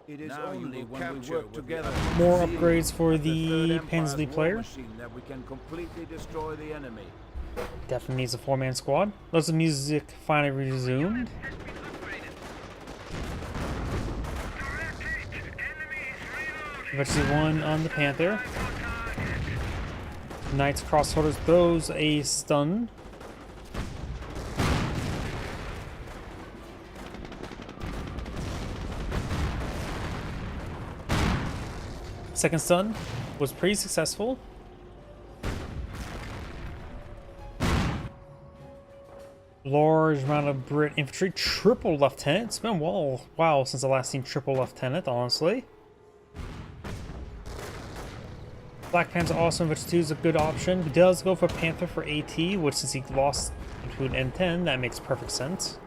It is only when we work together. More upgrades for the Panzer player. That we can completely destroy the enemy. Definitely needs a 4-man squad. Lots of music finally resumed. Eventually 1 on the Panther. Knight's Crossholders throws a stun. Second stun was pretty successful. Large amount of Brit infantry, triple lieutenant. It's been a while since I last seen triple lieutenant, honestly. Black Panther also in Infantry 2 is a good option. He does go for Panther for AT, which since he lost to an M10, that makes perfect sense.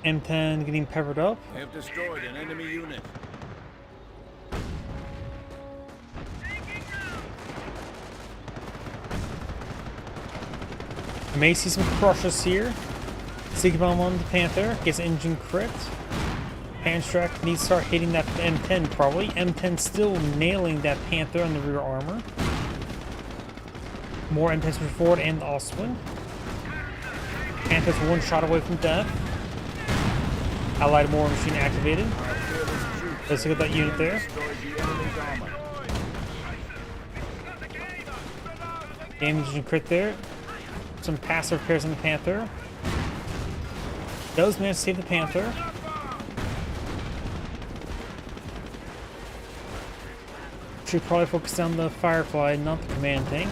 M10 getting peppered up. They have destroyed an enemy unit. May see some crushes here. Sticky Bomb on the Panther, gets engine crit. Panstrack needs to start hitting that M10 probably. M10 still nailing that Panther on the rear armor. More M10s push forward and the Ostwind. Panther's one shot away from death. Allied War Machine activated. Let's look at that unit there. Damage and crit there. Some passive repairs on the Panther. Does manage to save the Panther. Should probably focus on the Firefly, not the command tank.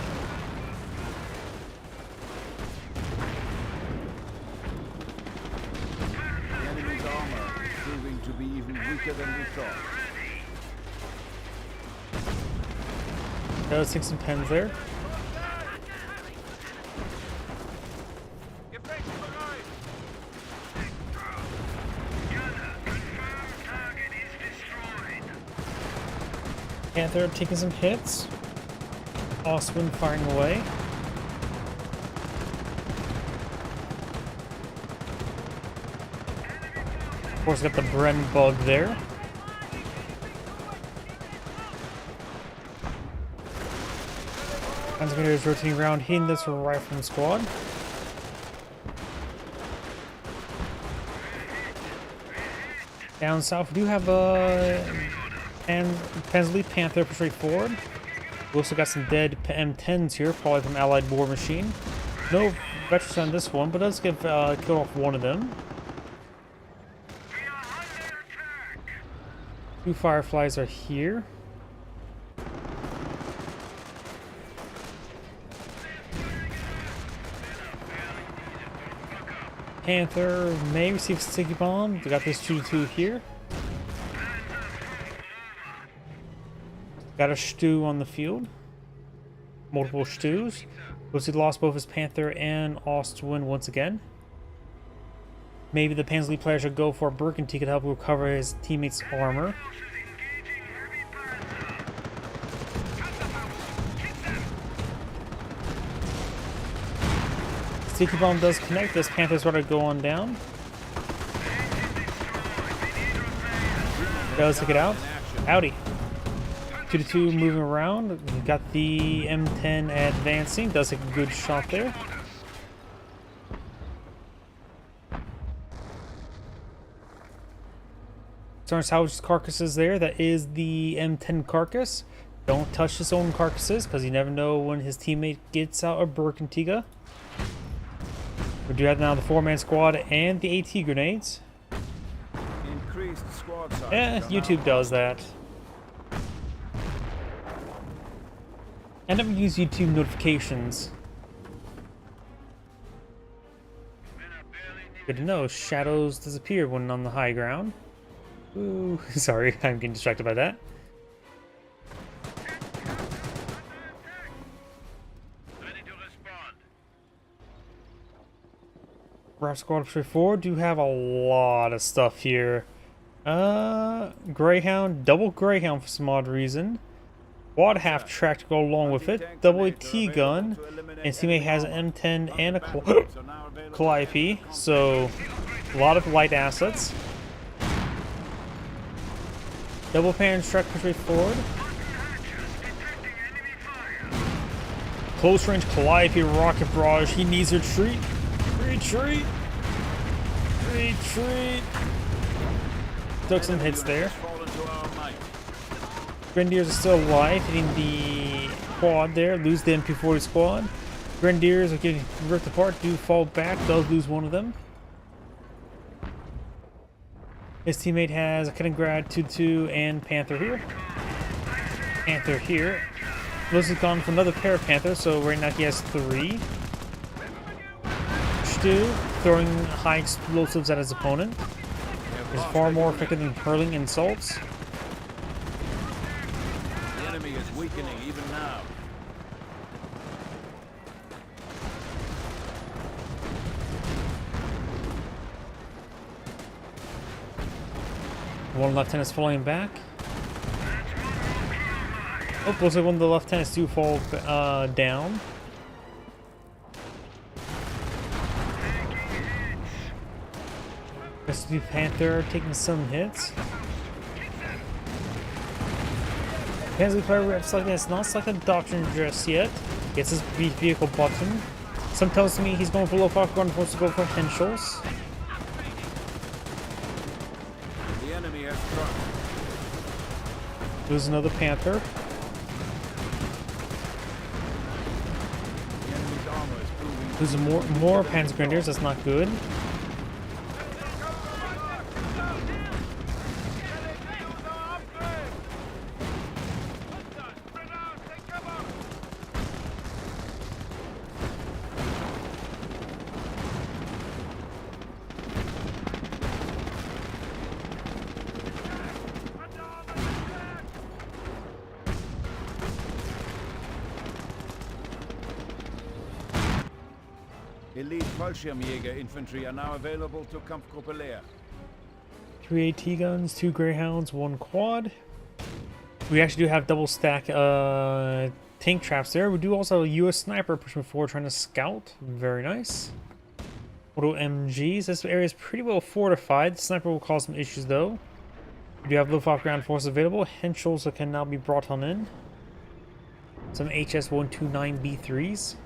The enemy's armor is proving to be even weaker than we thought. Does take some pens there. Panther taking some hits. Ostwind firing away. Of course, got the Bren bug there. Transmitter is rotating around, hitting this rifleman squad. Down south, we do have and Pensley Panther straight forward. We also got some dead M10s here, probably from Allied War Machine. No veterans on this one, but does give kill off one of them. Two Fireflies are here. Panther may receive Sticky Bomb. We got this 2-2 here. Got a stew on the field. Multiple stews. Looks he lost both his Panther and Ostwind once again. Maybe the Pansley player should go for Burgundy could help recover his teammates' armor. Sticky Bomb does connect. This Panther's ready to go on down. Does take it out. Howdy. 2-2 moving around. We've got the M10 advancing. Does take a good shot there. Starting to salvage carcasses there. That is the M10 carcass. Don't touch his own carcasses because you never know when his teammate gets out of Burguntiga. We do have now the 4-man squad and the AT grenades. Increased squad size. YouTube does that. I never use YouTube notifications. Good to know, shadows disappear when on the high ground. Ooh, sorry, I'm getting distracted by that. Ready to respond. Rap Squad 4 do have a lot of stuff here. Greyhound, double Greyhound for some odd reason. Quad half track to go along with it. Double AT gun. And teammate has an M10 and a Calliope. So, a lot of light assets. Double pan track push forward. Close range Calliope rocket barrage. He needs a retreat. Retreat. Retreat! Took some hits there. Fall into our might. Grenadiers are still alive, hitting the quad there. Lose the MP40 squad. Grenadiers are getting ripped apart. Do fall back. Does lose one of them. His teammate has a Kaliningrad 2-2 and Panther here. Panther here. Lewis has gone for another pair of Panthers, so right now he has 3. Stu throwing high explosives at his opponent is far more effective than hurling insults. The enemy is weakening even now. One lieutenant's falling back. Oh, looks like one of the lieutenants do fall down. Rescue Panther taking some hits. Panzer player selected has not selected Doctrine just yet. Gets his vehicle button. Some tells me he's going for low fire, going to go for Henschels. The enemy has struck. There's another Panther. The enemy's armor is proving. There's more Panzer Grenadiers. That's not good. Elite Fallschirmjäger infantry are now available to Kampfgruppe Leer. 3 AT guns, 2 Greyhounds, 1 quad. We actually do have double stack tank traps there. We do also have a US sniper pushing forward trying to scout. Very nice. Auto MGs. This area is pretty well fortified. The sniper will cause some issues though. We do have Luftwaffe ground force available. Henschels that can now be brought on in. Some HS-129B3s.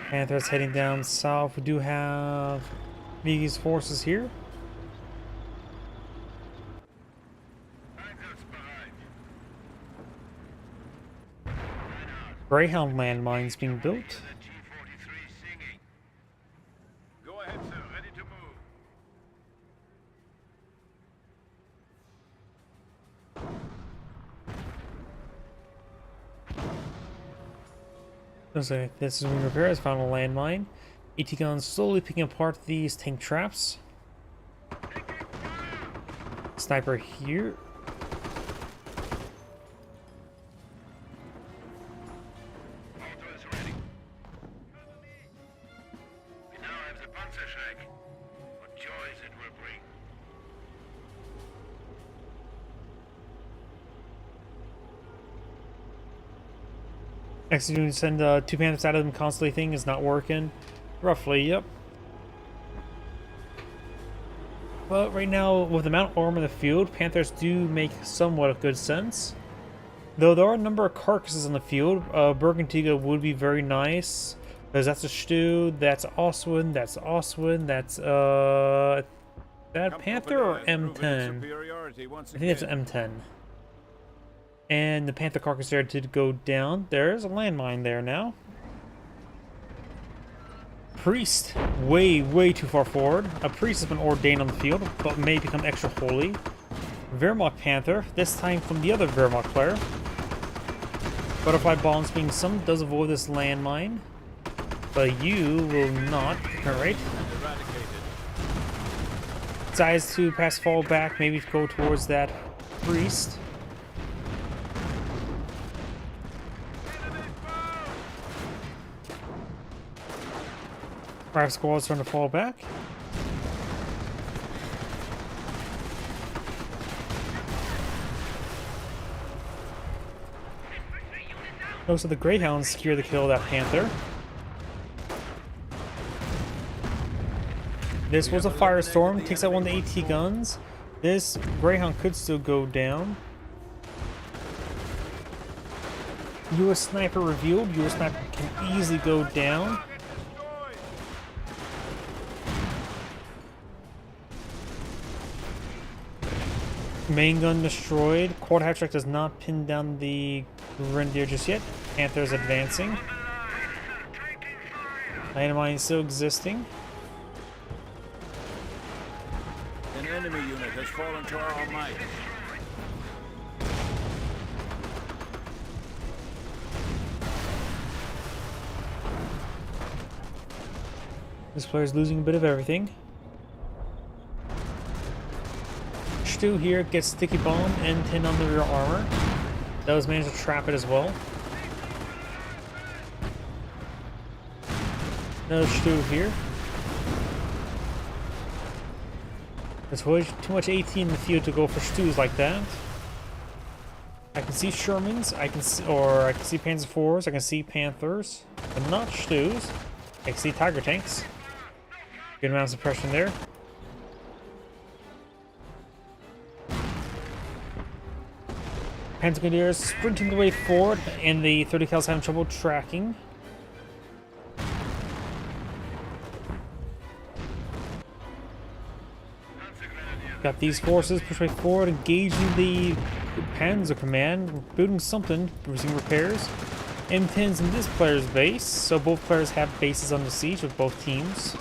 Panthers heading down south. We do have Vigi's forces here. Greyhound landmines being built. Go ahead, sir. Ready to move. Looks like this is being repaired. Has found a landmine. AT guns slowly picking apart these tank traps. Sniper here. Auto is ready. We now have the Panzerschreck. What joys it will bring. Executing send 2 Panthers out of them constantly thing is not working. Roughly, yep. But right now, with the amount of armor in the field, Panthers do make somewhat of good sense. Though there are a number of carcasses in the field, Bergantiga would be very nice. Because that's a Stu, that's Oswin, that's that Panther or M10? I think it's M10. And the Panther carcass there did go down. There's a landmine there now. Priest, way too far forward. A priest has been ordained on the field, but may become extra holy. Wehrmacht Panther, this time from the other Wehrmacht player. Butterfly bombs being summoned does avoid this landmine, but you will not. Alright. Decides to pass fall back, maybe go towards that priest. Five squads starting to fall back. Most of the Greyhounds secure the kill of that Panther. This was a firestorm. Takes out one of the AT guns. This Greyhound could still go down. US Sniper revealed. US Sniper can easily go down. Main gun destroyed. Quad hatchback does not pin down the Grenadier just yet. Panther's advancing. Landmine still existing. An enemy unit has fallen to our might. This player's losing a bit of everything. Stu here gets sticky bomb and 10 on the rear armor. Does manage to trap it as well. Another Stu here. There's too much AT in the field to go for Stus like that. I can see Shermans, I can see Panzer IVs, I can see Panthers, but not Stus. I can see Tiger tanks. Good amount of suppression there. Panzer Grenadiers sprinting the way forward, and the 30 cals having trouble tracking. Got these forces push way forward, engaging the Panzer Command, building something, receiving repairs. M10's in this player's base, so both players have bases under siege with both teams.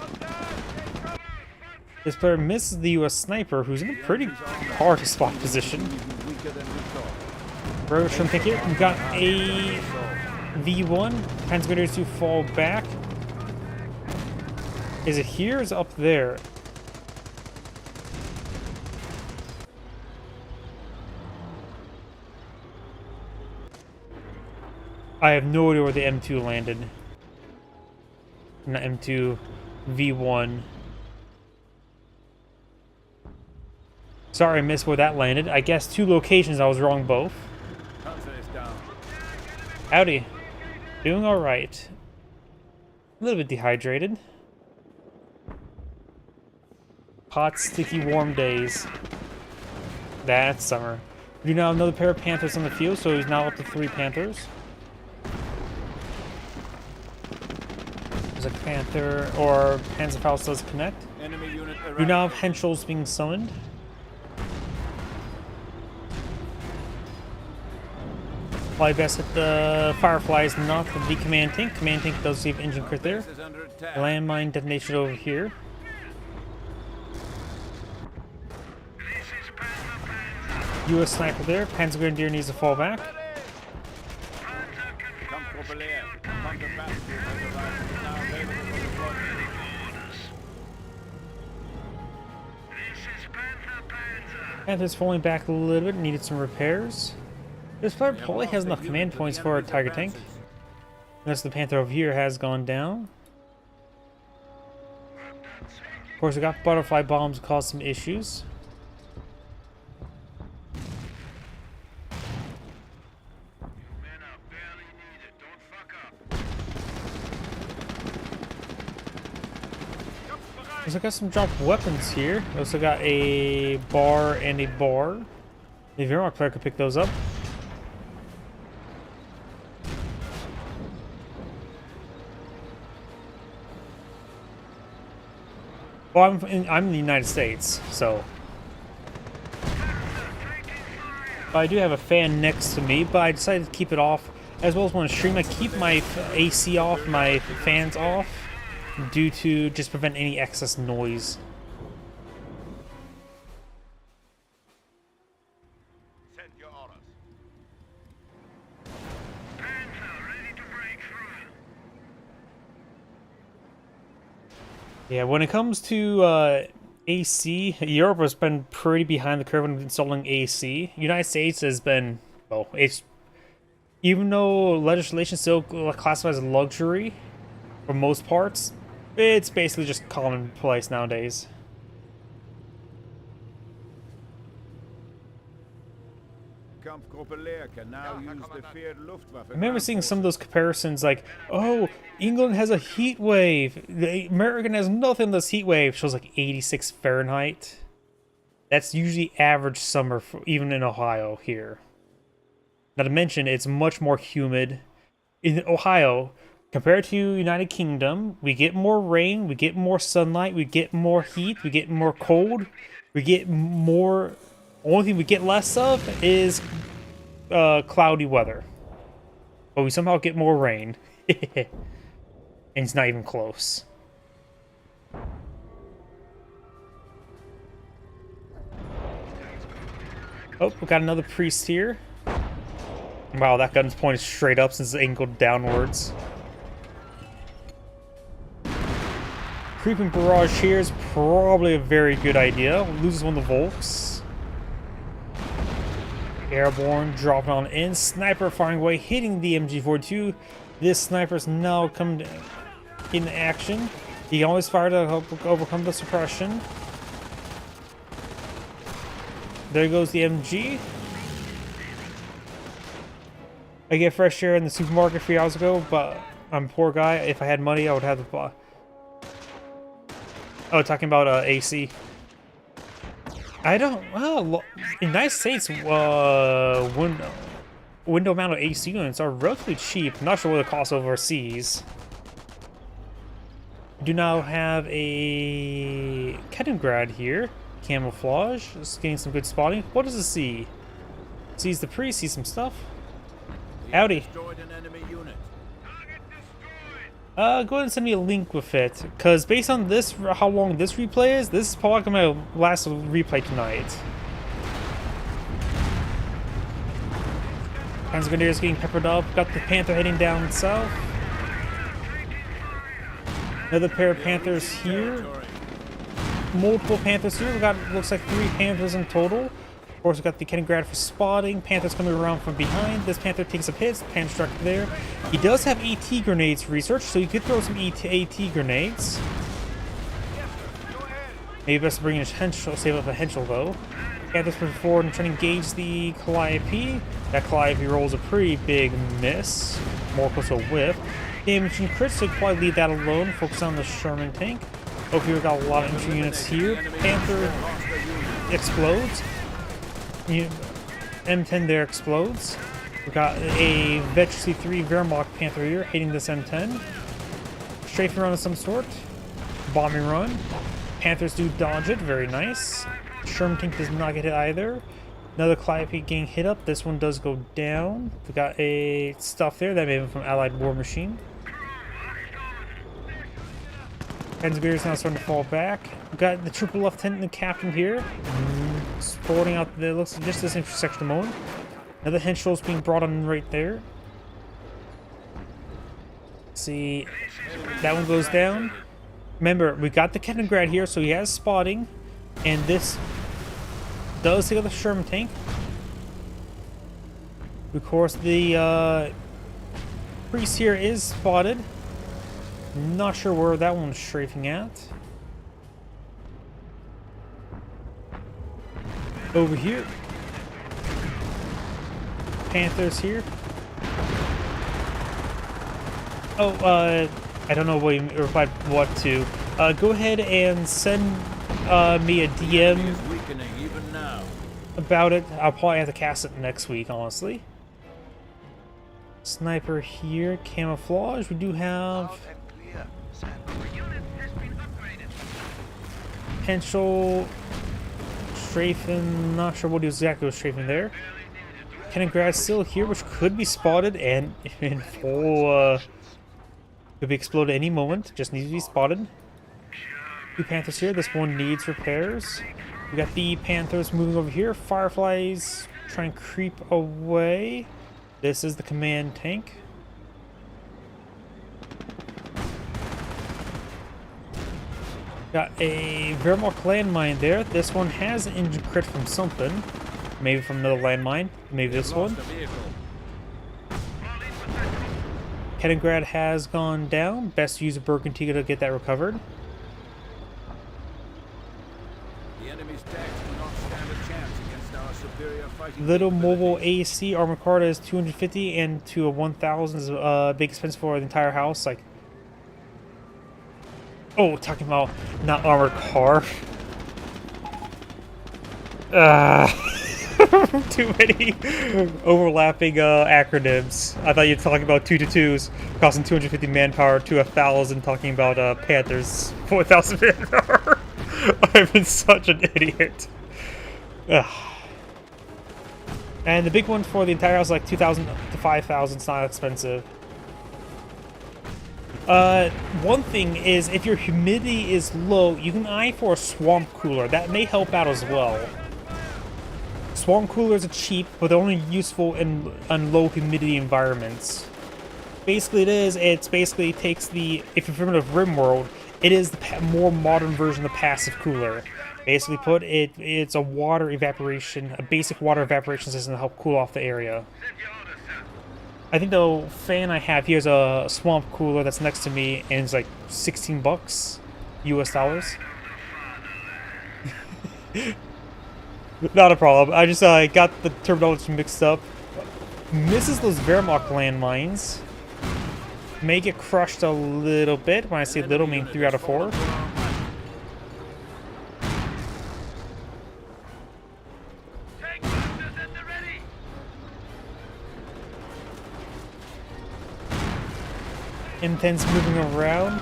This player misses the US Sniper, who's in a pretty hard to spot position. Road trim pick here. We've got a V1. Panzer Grenadiers to fall back. Is it here or is it up there? I have no idea where the M2 landed. Not M2, V1. Sorry I missed where that landed. I guess 2 locations, I was wrong both. Howdy. Doing alright. A little bit dehydrated. Hot, sticky, warm days. That's summer. We do now have another pair of Panthers on the field, so he's now up to 3 Panthers. There's a Panther, or Panzerfaust does connect. We now have Henschels being summoned. Fly best at the Fireflies, not the command tank. Command tank does receive engine crit there. Landmine detonation over here. US Sniper there. Panzer Grenadier needs to fall back. Panther's falling back a little bit, needed some repairs. This player probably has enough command points for a Tiger tank. Unless the Panther over here has gone down. Of course, we got butterfly bombs cause some issues. So I got some dropped weapons here. We also got a bar and a bar. The Wehrmacht player could pick those up. Well, I'm in the United States, so. But I do have a fan next to me, but I decided to keep it off. As well as when I stream, I keep my AC off, my fans off, due to just prevent any excess noise. Send your orders. Panzer ready to break through. Yeah, when it comes to AC, Europe has been pretty behind the curve in installing AC. United States has been, well, it's, even though legislation still classifies as luxury for most parts, it's basically just commonplace nowadays. Kampfgruppe can now use the feared Luftwaffe. I remember seeing some of those comparisons like, oh, England has a heat wave. The American has nothing. This heat wave shows like 86 Fahrenheit. That's usually average summer, for, even in Ohio here. Not to mention, it's much more humid. In Ohio, compared to United Kingdom, we get more rain, we get more sunlight, we get more heat, we get more cold, we get more... Only thing we get less of is cloudy weather. But we somehow get more rain. And it's not even close. Oh, we got another priest here. Wow, that gun's pointed straight up since it's angled downwards. Creeping barrage here is probably a very good idea. Loses one of the Volks. Airborne, dropping on in. Sniper firing away, hitting the MG42. This sniper's now come in action. He can always fire to help overcome the suppression. There goes the MG. I get fresh air in the supermarket 3 hours ago, but I'm a poor guy. If I had money, I would have the buy. Oh, talking about AC. I don't. Well, in the United States, window-mounted AC units are relatively cheap. Not sure what it costs overseas. We do now have a Kettengrad here. Camouflage. Just getting some good spotting. What does it see? Sees the priest. Sees some stuff. Howdy. Destroyed an enemy unit. Go ahead and send me a link with it, because based on this, how long this replay is, this is probably my last replay tonight. Panzergrenadiers getting peppered up. Got the Panther heading down south. Another pair of Panthers here. Multiple Panthers here. We got, looks like 3 Panthers in total. Of course, we got the Kettengrad for spotting. Panthers coming around from behind. This Panther takes up hits. Panther struck there. He does have AT grenades for research, so you could throw some AT grenades. Maybe best to bring in a Henschel, save up a Henschel though. Panthers push forward and trying to engage the Calliope. That Calliope rolls a pretty big miss. More close to a whiff. Damage and crits, so you could probably leave that alone. Focus on the Sherman tank. Hope we've got a lot of infantry units here. Panther explodes. M10 there explodes. We got a Vetch C3 Wehrmacht Panther here hitting this M10. Strafing run of some sort. Bombing run. Panthers do dodge it, very nice. Sherman tank does not get hit either. Another Calliope getting hit up. This one does go down. We got a stuff there that may have been from Allied War Machine. Panzergrenadiers now starting to fall back. We got the triple lieutenant and the captain here. Sporting out the looks like just this intersection of the moment. Another Henschel is being brought on right there. Let's see, that one goes down. Remember, we got the Kettengrad here, so he has spotting, and this does take out the Sherman tank. Of course, the priest here is spotted. Not sure where that one's strafing at. Over here. Panthers here. Oh, I don't know what you replied what to. Go ahead and send me a DM about it. I'll probably have to cast it next week, honestly. Sniper here, camouflage. We do have Henschel. Strafing, not sure what exactly was strafing there. Kettengrad still here, which could be spotted and in full, could be exploded any moment. Just needs to be spotted. 2 Panthers here. This one needs repairs. We got the Panthers moving over here. Fireflies trying to creep away. This is the command tank. Got a Wehrmacht landmine there. This one has an engine crit from something. Maybe from another landmine. Maybe this one. Kettengrad has gone down. Best to use a Bergantiga to get that recovered. The enemy's tanks do not stand a chance against our superior fighting Little mobile capabilities. AC armored car is 250 and to a 1,000 is big expense for the entire house. Like, oh, talking about not armored car. Too many overlapping acronyms. I thought you were talking about 222s costing 250 manpower to 1,000 talking about Panthers 4,000 manpower. I've been such an idiot. Ugh. And the big one for the entire house is like 2,000 to 5,000. It's not expensive. One thing is if your humidity is low, you can eye for a swamp cooler. That may help out as well. Swamp coolers are cheap, but they're only useful in low humidity environments. Basically, it's basically takes the, if you're familiar with RimWorld, it is the more modern version of the passive cooler. Basically put, it's a water evaporation, a basic water evaporation system to help cool off the area. I think the fan I have here is a swamp cooler that's next to me, and it's like 16 bucks, US dollars. Not a problem. I just got the terminology mixed up. Misses those Wehrmacht landmines. May get crushed a little bit. When I say little, I mean 3 out of 4. Tank busters at the ready. M10's moving around.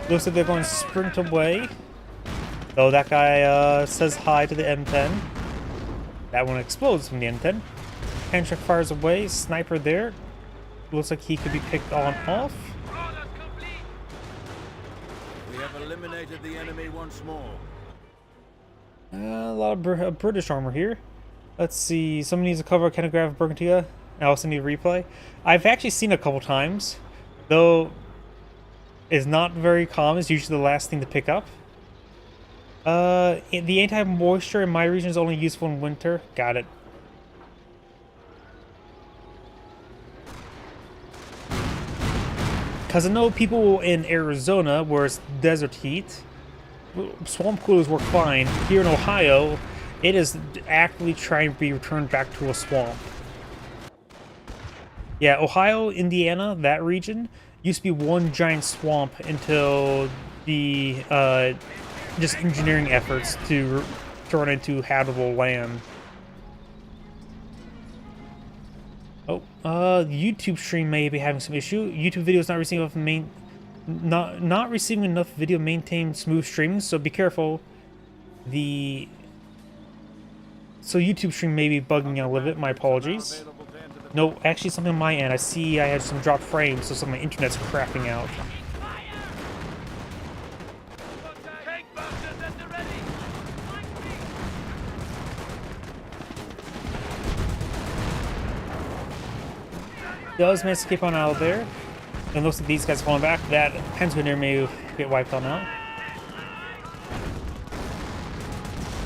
Looks like they're going to sprint away. Though that guy says hi to the M10. That one explodes from the M10. Handshake fires away. Sniper there. Looks like he could be picked on off. Orders complete. We have eliminated the enemy once more. A lot of British armor here. Let's see. Someone needs to cover a Kenograph of Burgundia. I also need a replay. I've actually seen it a couple times, though it's not very common. It's usually the last thing to pick up. The anti-moisture in my region is only useful in winter. Got it. Because I know people in Arizona, where it's desert heat, swamp coolers work fine. Here in Ohio, it is actively trying to be returned back to a swamp. Yeah, Ohio, Indiana, that region, used to be one giant swamp until the just engineering efforts to turn into habitable land. Oh, YouTube stream may be having some issue. YouTube video is not receiving not receiving enough video to maintain smooth streaming, so be careful. So YouTube stream may be bugging out a little bit. My apologies. No, actually something on my end. I see I had some dropped frames, so some of my internet's crapping out. Tank busters at the ready. Does manage to keep on out of there. And looks like these guys falling back. That Pennsylvania may get wiped on out.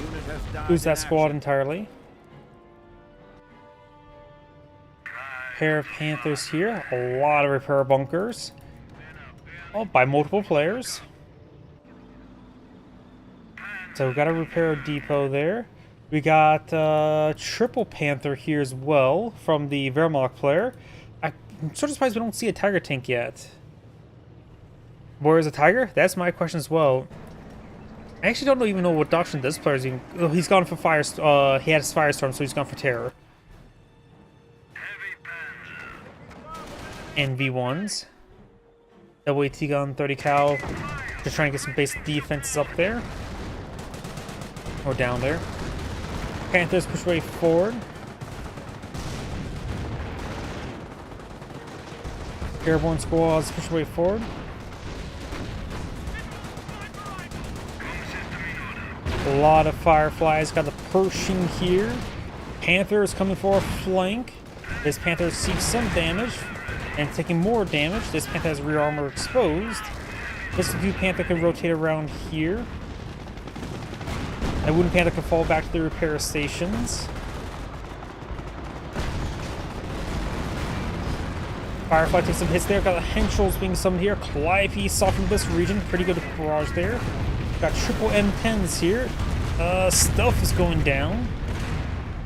Unit has died Lose that in squad action. entirely. Pair of Panthers here. A lot of repair bunkers. Oh, by multiple players. So we got a repair depot there. We got triple Panther here as well from the Wehrmacht player. I'm sort of surprised we don't see a Tiger tank yet. Where is a Tiger? That's my question as well. I actually don't even know what doctrine this player is even. Oh, he's gone for fire. He had his Firestorm, so he's gone for Terror. And V1s. Double AT gun, 30 cal. Just trying to get some basic defenses up there. Or down there. Panthers push way forward. Airborne squads push way forward. A lot of Fireflies. Got the Pershing here. Panther is coming for a flank. This Panther seeks some damage and taking more damage. This Panther has rear armor exposed. This Blue Panther can rotate around here. That Wooden Panther can fall back to the repair stations. Firefly takes some hits there. Got the Henschels being summoned here. Calliope softened this region. Pretty good barrage there. Got triple M10s here. Stealth is going down.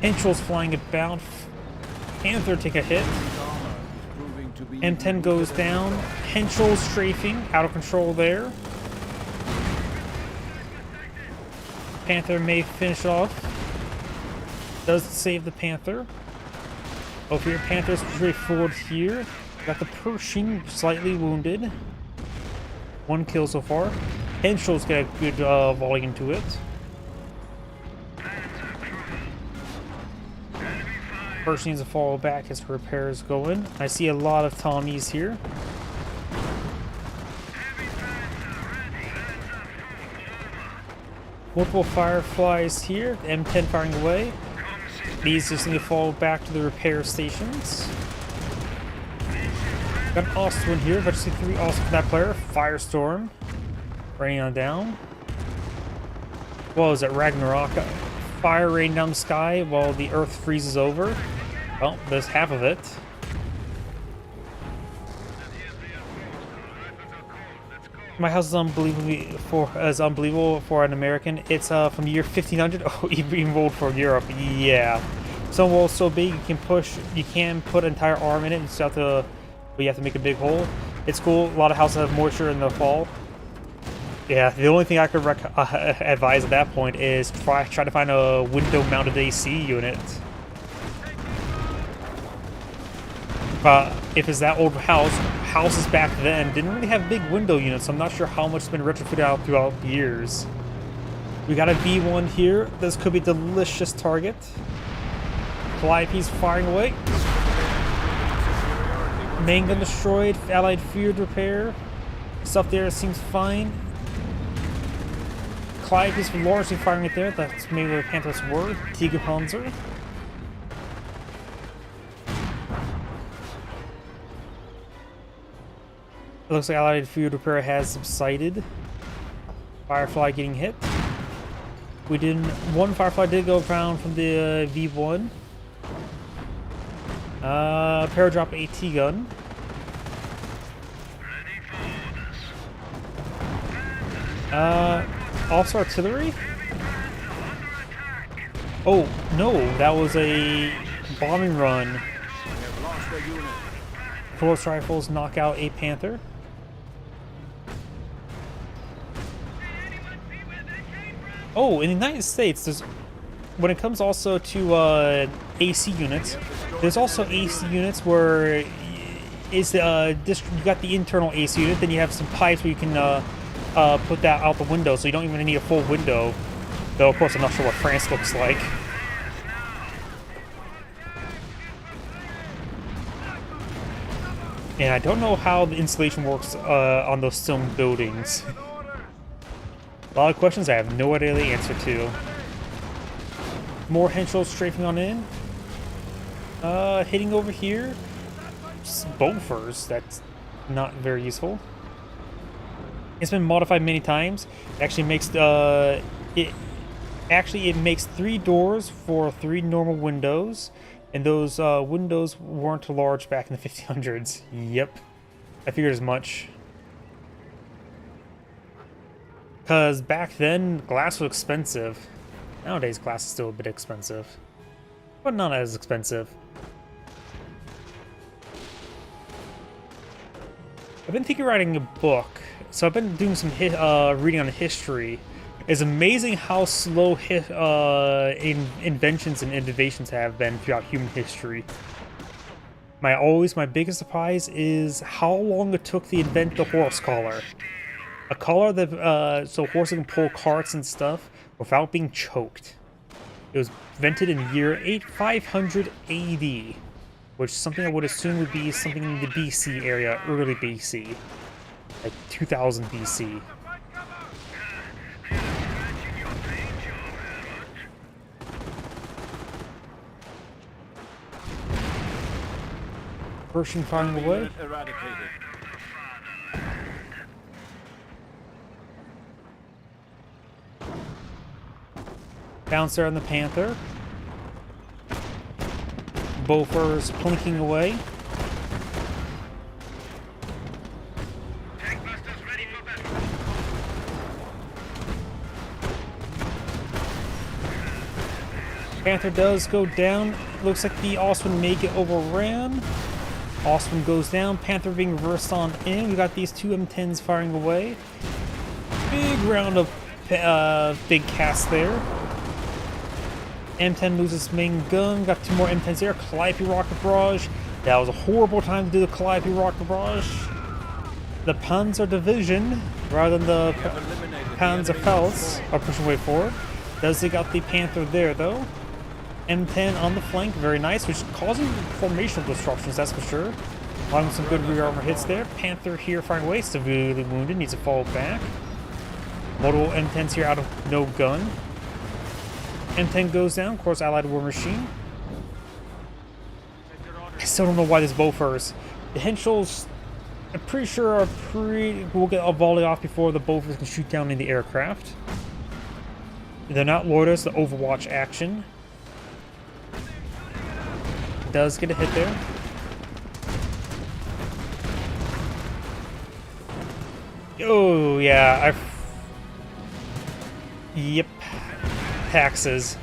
Henschel's flying about. Panther take a hit. M10 goes down. Henschel's strafing, out of control there. Panther may finish off. Does save the Panther. Over here, Panther's straightforward here. Got the Pershing slightly wounded. 1 kill so far. Henschel's got a good volley into it. Pershing needs to fall back as repair is going. I see a lot of Tommies here. Multiple Fireflies here. M10 firing away. These just need to fall back to the repair stations. Got an awesome one here. If I just see 3 awesome from that player. Firestorm. Raining on down. What was it? Ragnarok. Fire rain down the sky while the earth freezes over. Well, there's half of it. My house is unbelievable for an American. It's from the year 1500. Oh, even old for Europe. Yeah. Some walls so big you can put an entire arm in it. You just have to, but you have to make a big hole. It's cool. A lot of houses have moisture in the fall. Yeah, the only thing I could advise at that point is try to find a window-mounted AC unit. If it's that old house, houses back then didn't really have big window units, so I'm not sure how much has been retrofitted out throughout the years. We got a V1 here. This could be a delicious target. Calliope's firing away. Main gun destroyed. Allied field repair. Stuff there seems fine. Calliope's largely firing it there. That's maybe what Panther's were. Tigerpanzer. It looks like Allied field repair has subsided. Firefly getting hit. We didn't. 1 Firefly did go down from the V1. Paradrop AT gun. Also artillery? Oh, no, that was a bombing run. Force rifles knock out a Panther. Oh, in the United States, there's, when it comes also to AC units, there's also AC units where is you got the internal AC unit, then you have some pipes where you can put that out the window, so you don't even need a full window. Though, of course, I'm not sure what France looks like. And I don't know how the insulation works on those stone buildings. A lot of questions I have no idea the answer to. More Henschel strafing on in. Hitting over here. Bofers, that's not very useful. It's been modified many times. It actually makes it makes 3 doors for 3 normal windows, and those windows weren't large back in the 1500s. Yep, I figured as much. Because back then, glass was expensive. Nowadays, glass is still a bit expensive, but not as expensive. I've been thinking of writing a book, so I've been doing some reading on history. It's amazing how slow inventions and innovations have been throughout human history. My biggest surprise is how long it took to invent the horse collar. A collar that so horses can pull carts and stuff without being choked. It was invented in the year 500 AD, which is something I would assume would be something in the BC area, early BC, like 2000 BC. Pershing firing away. Bouncer on the Panther. Bofers plinking away. Panther does go down. Looks like the Osman may get overran. Osman goes down. Panther being reversed on in. We got these two M10s firing away. Big round of big cast there. M10 loses main gun. Got two more M10s there. Calliope rocket barrage. That was a horrible time to do the Calliope rocket barrage. The Panzer Division, rather than the Panzerfaust, are pushing way forward. Does they got the Panther there though? M10 on the flank, very nice, which is causing formational disruptions, that's for sure. Allowing some good rear armor hits there. Panther here firing away, severely wounded, needs to fall back. Multiple M10s here out of no gun. M10 goes down, of course, Allied War Machine. I still don't know why this Bofors. The Henschels, I'm pretty sure will get a volley off before the Bofors can shoot down in the aircraft. They're not loiters, the Overwatch action. Does get a hit there. Oh yeah, yep. Taxes.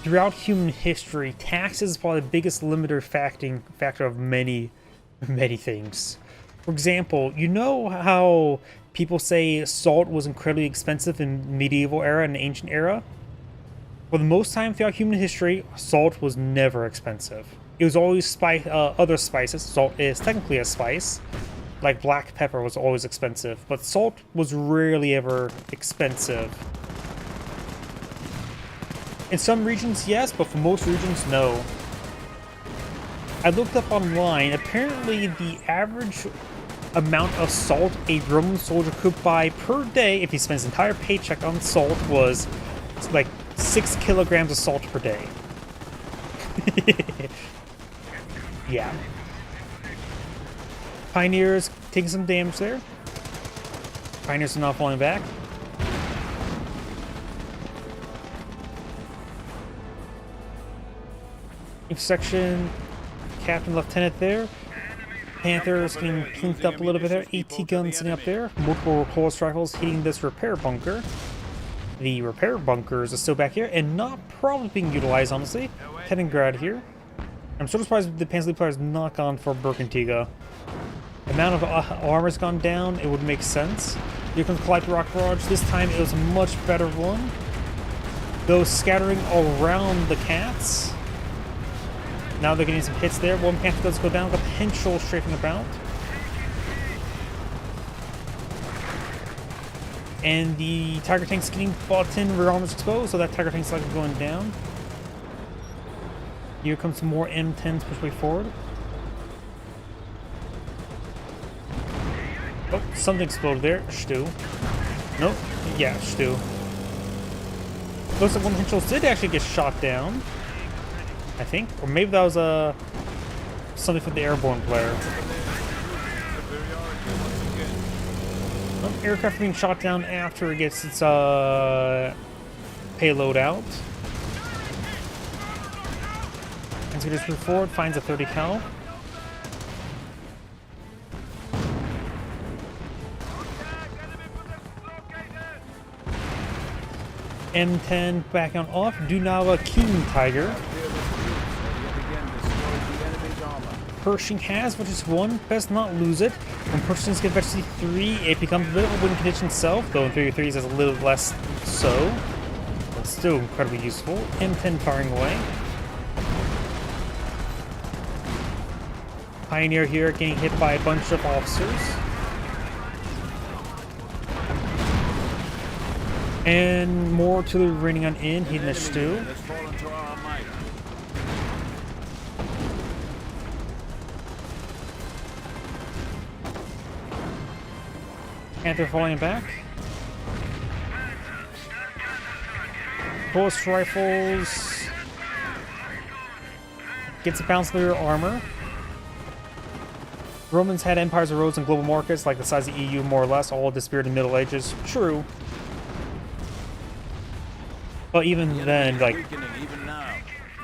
Throughout human history, taxes is probably the biggest limiter factor of many things. For example, you know how people say salt was incredibly expensive in medieval era and ancient era? For the most time throughout human history, salt was never expensive. It was always other spices. Salt is technically a spice. Like black pepper was always expensive, but salt was rarely ever expensive. In some regions, yes, but for most regions, no. I looked up online. Apparently, the average amount of salt a Roman soldier could buy per day, if he spends his entire paycheck on salt, was like 6 kilograms of salt per day. Yeah. Pioneers taking some damage there. Pioneers are not falling back. Section, Captain Lieutenant there. Panther's getting plinked up a little bit there. AT guns sitting up there. Multiple recoil rifles hitting this repair bunker. The repair bunkers are still back here and not probably being utilized, honestly. Heading grad here. I'm so surprised the Panzer Leaper has not gone for Berkantiga. The amount of armor's gone down, it would make sense. Here comes Calliope Rock Barrage. This time it was a much better one. Those scattering around the cats. Now they're getting some hits there. One Panther does go down. Got the Henschel strafing about. And the Tiger Tank's getting bought in. Rear armor's exposed, so that Tiger Tank's likely going down. Here comes some more M10s push way forward. Oh, something exploded there. Stu. Nope. Yeah, Stu. Looks like one Henschel did actually get shot down. I think, or maybe that was something from the airborne player. Aircraft being shot down after it gets its payload out. And so just move forward, finds a 30 cal. M10 back on off. Do now a King Tiger. Pershing has, which is one, best not lose it. When Pershings get back to C3, it becomes a bit of a win condition itself, though in 33 is a little less so. But still incredibly useful. M10 firing away. Pioneer here getting hit by a bunch of officers. And more artillery raining on in, hitting the Stu. Panther falling back. Pulse rifles. Gets a bounce through armor. Romans had empires of roads and global markets like the size of the EU, more or less, all disappeared in the Middle Ages. True. But even then, like,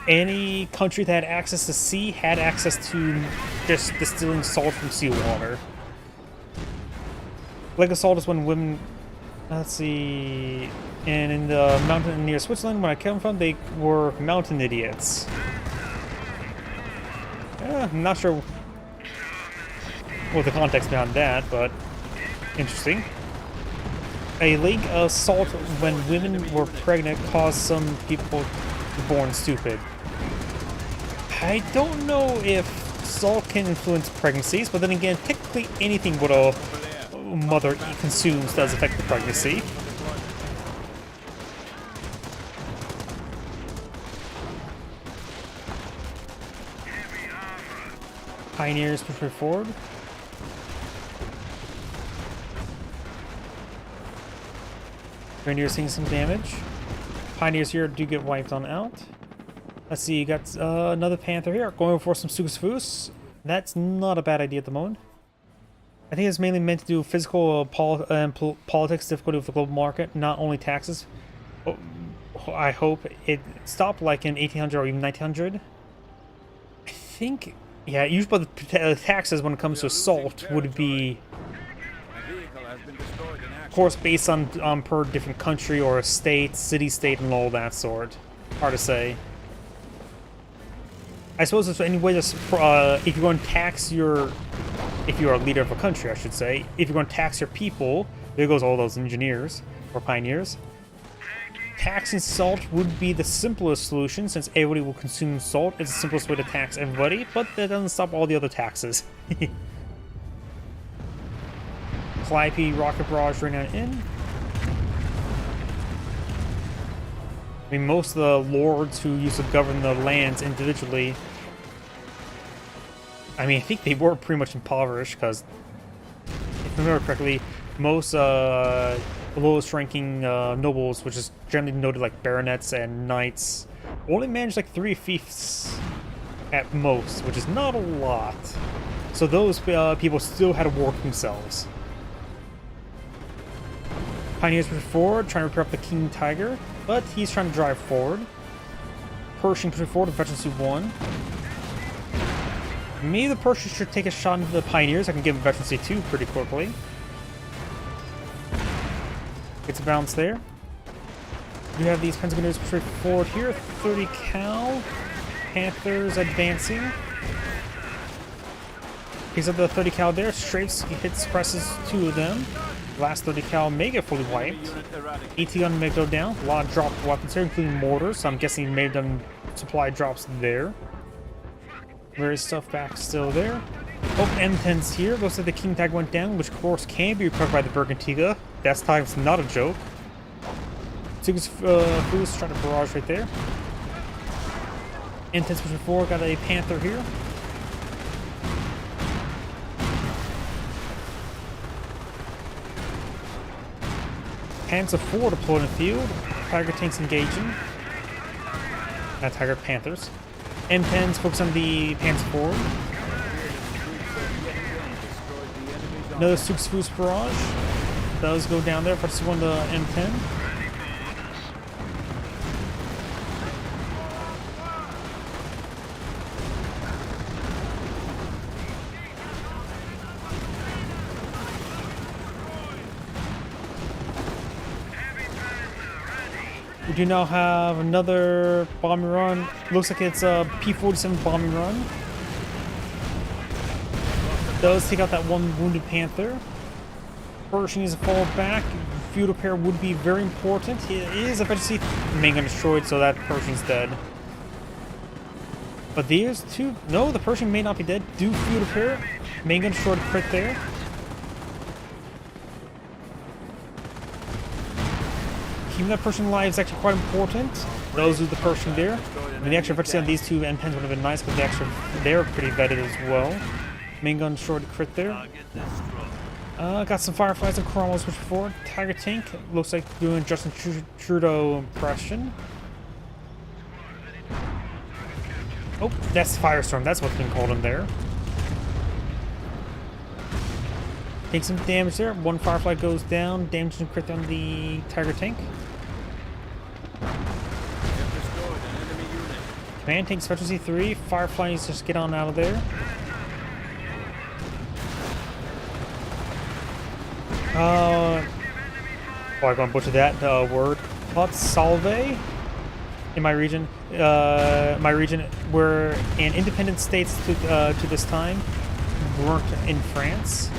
any country that had access to sea had access to just distilling salt from seawater. Like salt is when women Let's see. And in the mountain near Switzerland, when I came from, they were mountain idiots. I'm not sure what the context behind that, but interesting. A lake of salt when women were pregnant caused some people to be born stupid. I don't know if salt can influence pregnancies, but then again, technically anything what a mother consumes does affect the pregnancy. Pioneers push forward. Pioneers seeing some damage. Pioneers here do get wiped on out. Let's see, you got another Panther here going for some Sugsfus. That's not a bad idea at the moment. I think it's mainly meant to do physical politics difficulty with the global market, not only taxes. Oh, I hope it stopped like in 1800 or even 1900. I think, yeah, usually the taxes when it comes to assault would be, of course, based on per different country or state, city-state, and all that sort. Hard to say. I suppose it's any way to, if you're going to tax your, if you're a leader of a country, I should say, if you're going to tax your people, there goes all those engineers or pioneers. Taxing salt would be the simplest solution since everybody will consume salt. It's the simplest way to tax everybody, but that doesn't stop all the other taxes. Calliope rocket barrage right now in. I mean, most of the lords who used to govern the lands individually, I mean, I think they were pretty much impoverished because, if I remember correctly, most lowest ranking nobles, which is generally noted like baronets and knights, only managed like 3 fiefs at most, which is not a lot. So those people still had to work themselves. Pioneers push forward, trying to repair up the King Tiger, but he's trying to drive forward. Pershing pushing forward with Veterancy 1. Maybe the Pershing should take a shot into the Pioneers. I can give him Veterancy 2 pretty quickly. Gets a bounce there. You have these Pentagoners pushing forward here. 30 cal. Panthers advancing. Picks up the 30 cal there. Strafes, hits, presses 2 of them. Last 30 cal may get fully wiped. 80 gun may go down. A lot of dropped weapons here, including mortars, so I'm guessing he may have done supply drops there. Various stuff back still there. Oh, M10's here. Looks like the King Tag went down, which of course can be recovered by the Bergantiga. That time's not a joke. Sugsfus trying to barrage right there. M10's pushing forward, got a Panther here. Panzer IV deployed in the field. Tiger tanks engaging. Not Tiger, Panthers. M10s focus on the Panzer IV. Another Sugsfus barrage. Does go down there for one the M10. We do now have another bombing run. Looks like it's a P-47 bombing run. Does take out that one wounded Panther. Pershing needs to fall back. Field repair would be very important. It is eventually main gun destroyed, so that Pershing's dead. But these two, no, the Pershing may not be dead. Do field repair. Main gun destroyed, crit there. Keeping that Pershing alive is actually quite important. Those with the Pershing there. I mean, the extra efficiency on these two M10s would have been nice, but the extra, they're pretty vetted as well. Main gun destroyed, crit there. Got some Fireflies and Cromwell's push forward. Tiger tank looks like doing Justin Trudeau impression. Oh, that's Firestorm. That's what's been called in there. Take some damage there. One Firefly goes down. Damage and crit on the Tiger tank. Command tank specialty 3. Firefly needs to just get on out of there. Oh, I'm going to butcher that word. Hot Salve in my region. Were an independent states to this time. Weren't in France.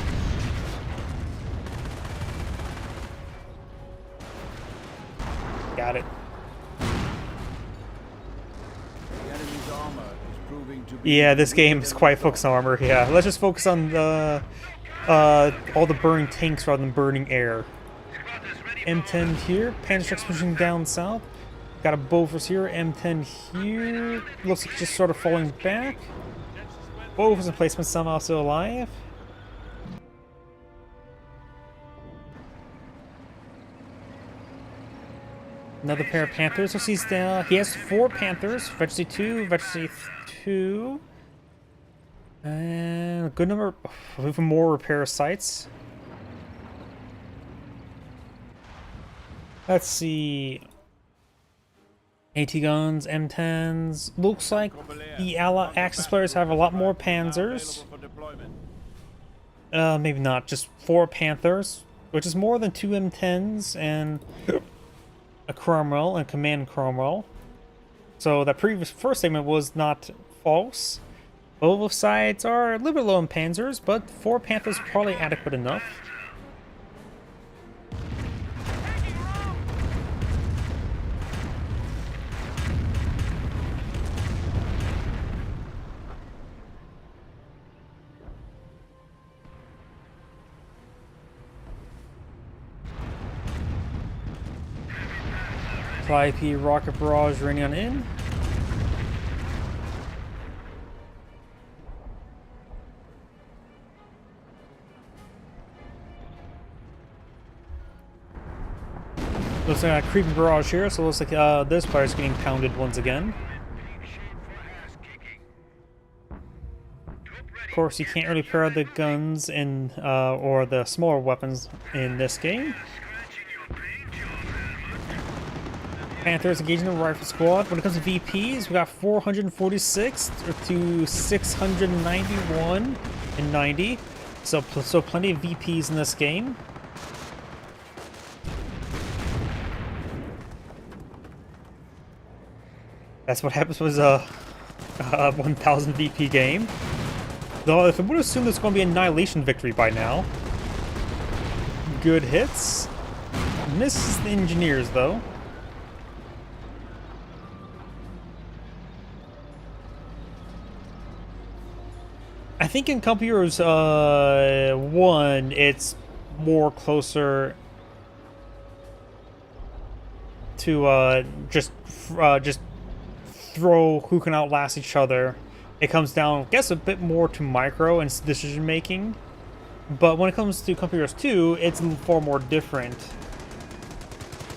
Got it. The enemy's armor is proving to be Yeah, this game is quite focused on armor. Yeah, let's just focus on the all the burning tanks rather than burning air. M10 here, Panzer's pushing down south. Got a Bofors here, M10 here. Looks like just sort of falling back. Bofors in placement, somehow still alive. Another pair of Panthers. So he's down. He has 4 Panthers. Vegetary 2, Vegetary 2. And a good number, even more repair sites. Let's see. AT guns, M10s. Looks like the Allied Axis players have a lot more Panzers. Maybe not. Just 4 Panthers, which is more than 2 M10s and a Cromwell and Command Cromwell. So that first statement was not false. Both sides are a little bit low in Panzers, but 4 Panthers probably adequate enough. IP rocket barrage running on in. Looks like a creepy barrage here, so it looks like this player's getting pounded once again. Of course, you can't really pair the guns in or the smaller weapons in this game. Panthers engaging the rifle squad. When it comes to VPs, we got 446 to 691 and 90. So plenty of VPs in this game. That's what happens with a 1000 VP game. Though if I would assume there's going to be an annihilation victory by now. Good hits. Misses the engineers though. I think in Company Heroes 1, it's more closer to just throw who can outlast each other. It comes down, I guess, a bit more to micro and decision making. But when it comes to Company Heroes 2, it's far more different.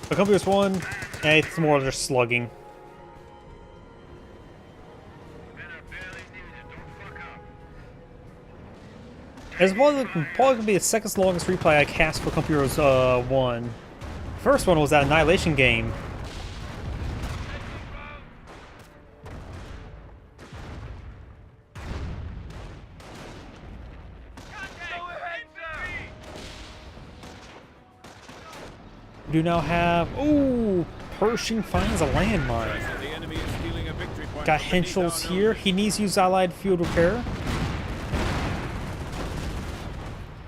But Company Heroes 1, it's more just slugging. It's probably going to be the second longest replay I cast for Company Heroes 1. First one was that Annihilation game. We do now have... Ooh! Pershing finds a landmine. Got Henschel's here. He needs to use Allied field repair.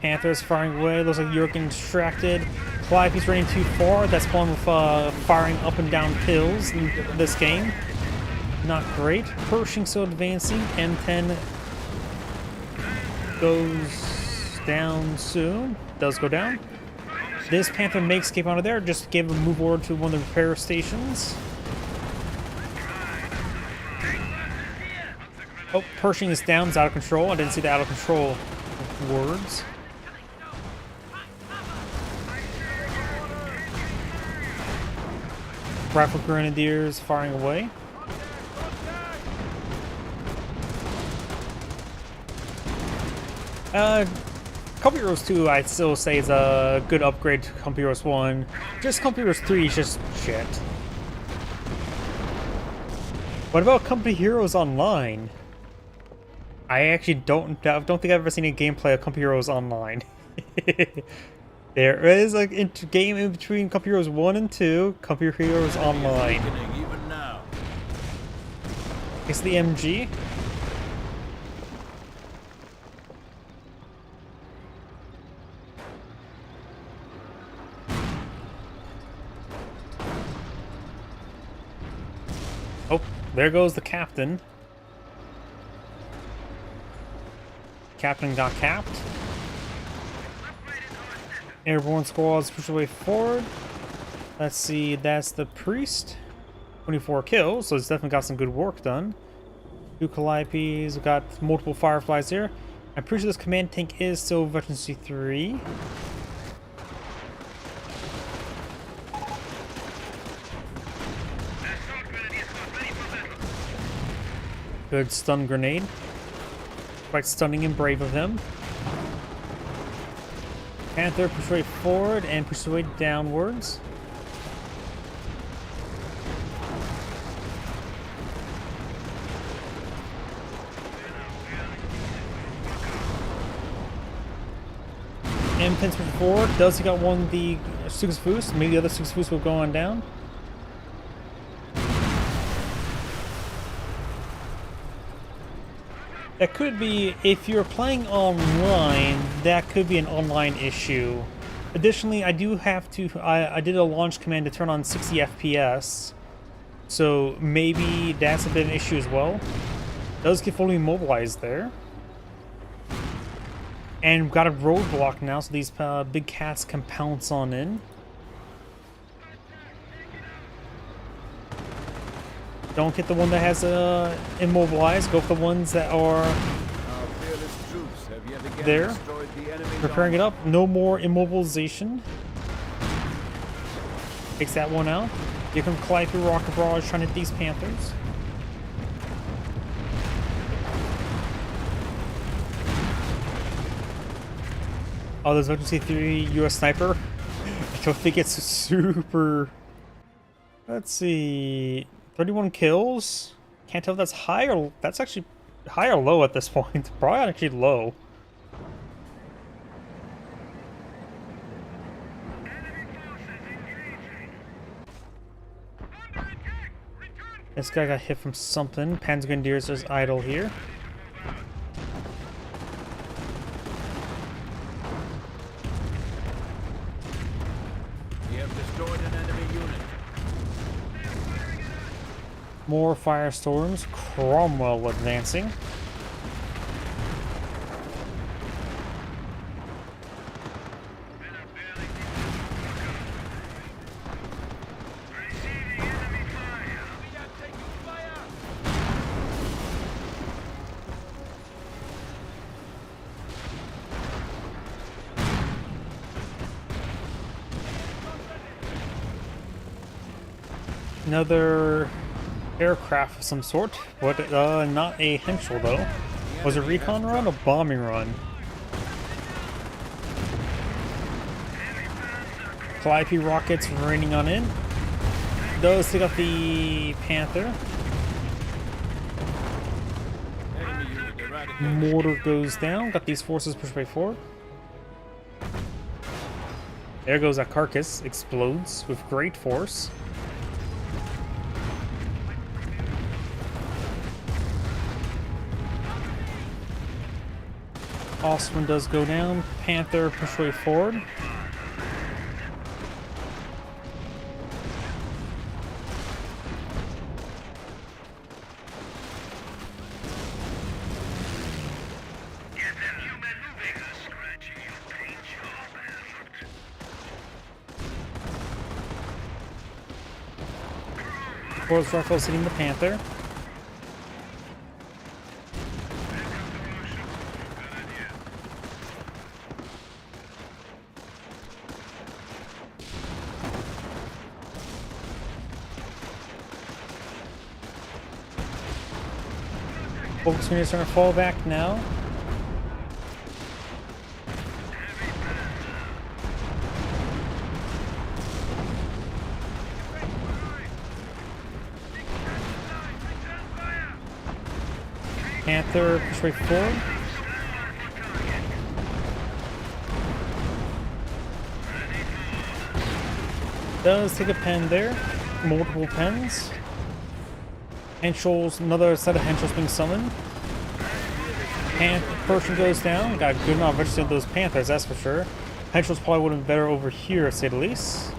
Panthers firing away. Looks like you're getting distracted. Clive, he's running too far. That's fun with firing up and down hills in this game. Not great. Pershing still advancing. M10 goes down soon. Does go down. This Panther makes escape out of there. Just gave a move order to one of the repair stations. Oh, Pershing is down. It's out of control. I didn't see the out of control words. Rifle Grenadiers firing away. Company Heroes 2, I'd still say, is a good upgrade to Company Heroes 1. Just Company Heroes 3 is just shit. What about Company Heroes Online? I actually don't think I've ever seen a gameplay of Company Heroes Online. There is a game in between Company Heroes 1 and 2, Company Heroes Online. Weakening even now. It's the MG. Oh, there goes the captain. Captain got capped. Airborne squads push their way forward. Let's see, that's the priest. 24 kills, so it's definitely got some good work done. 2 Calliopes, we've got multiple fireflies here. I'm pretty sure this command tank is still Veteran C3. Good stun grenade. Quite stunning and brave of him. Panther push way forward and push way downwards. And Pence push forward. Does he got one of the Suxfus? Maybe the other Suxfus will go on down. That could be, if you're playing online, that could be an online issue. Additionally, I do have to, I did a launch command to turn on 60 FPS. So maybe that's a bit of an issue as well. Does get fully immobilized there. And we've got a roadblock now, so these big cats can pounce on in. Don't get the one that has immobilized. Go for the ones that are Our fearless troops have yet again there. destroyed the enemy's Preparing it up. No more immobilization. Takes that one out. Here come Calliope Rocket Barrage trying to hit these Panthers. Oh, there's Veteran C3 US Sniper. I don't think it's super... Let's see... 31 kills? Can't tell if that's high or... That's actually high or low at this point. Probably actually low. This guy got hit from something. Panzergrenadiers is idle here. We have destroyed an enemy unit. More firestorms. Cromwell advancing. Another aircraft of some sort, but not a Henschel though. Was it a recon run or bombing run? Calliope rockets raining on in. Those take out the Panther. Enemy unit eradicated. Mortar goes down. Got these forces pushed way forward. There goes that carcass. Explodes with great force. Osman does go down. Panther push way forward. Force rifles hitting the Panther. Focus units are going to fall back now. Panther push way forward. Does take a pen there. Multiple pens. Henschels, another set of Henschels being summoned. Persian goes down. Got a good amount of vegetation of those Panthers, that's for sure. Henschels probably would have been better over here, to say the least.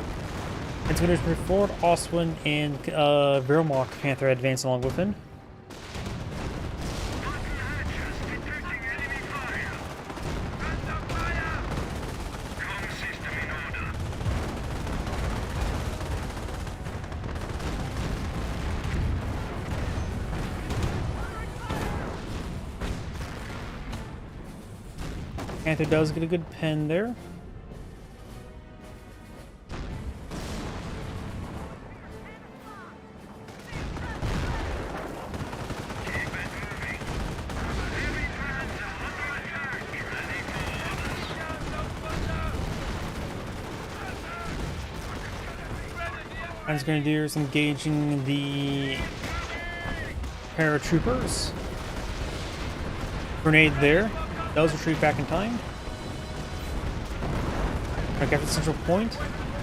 Intimidation move forward. Oswin and Vermont Panther advance along with him. Panther does get a good pen there. Grenadiers engaging the paratroopers. Grenade there. Does retreat back in time. I got the central point.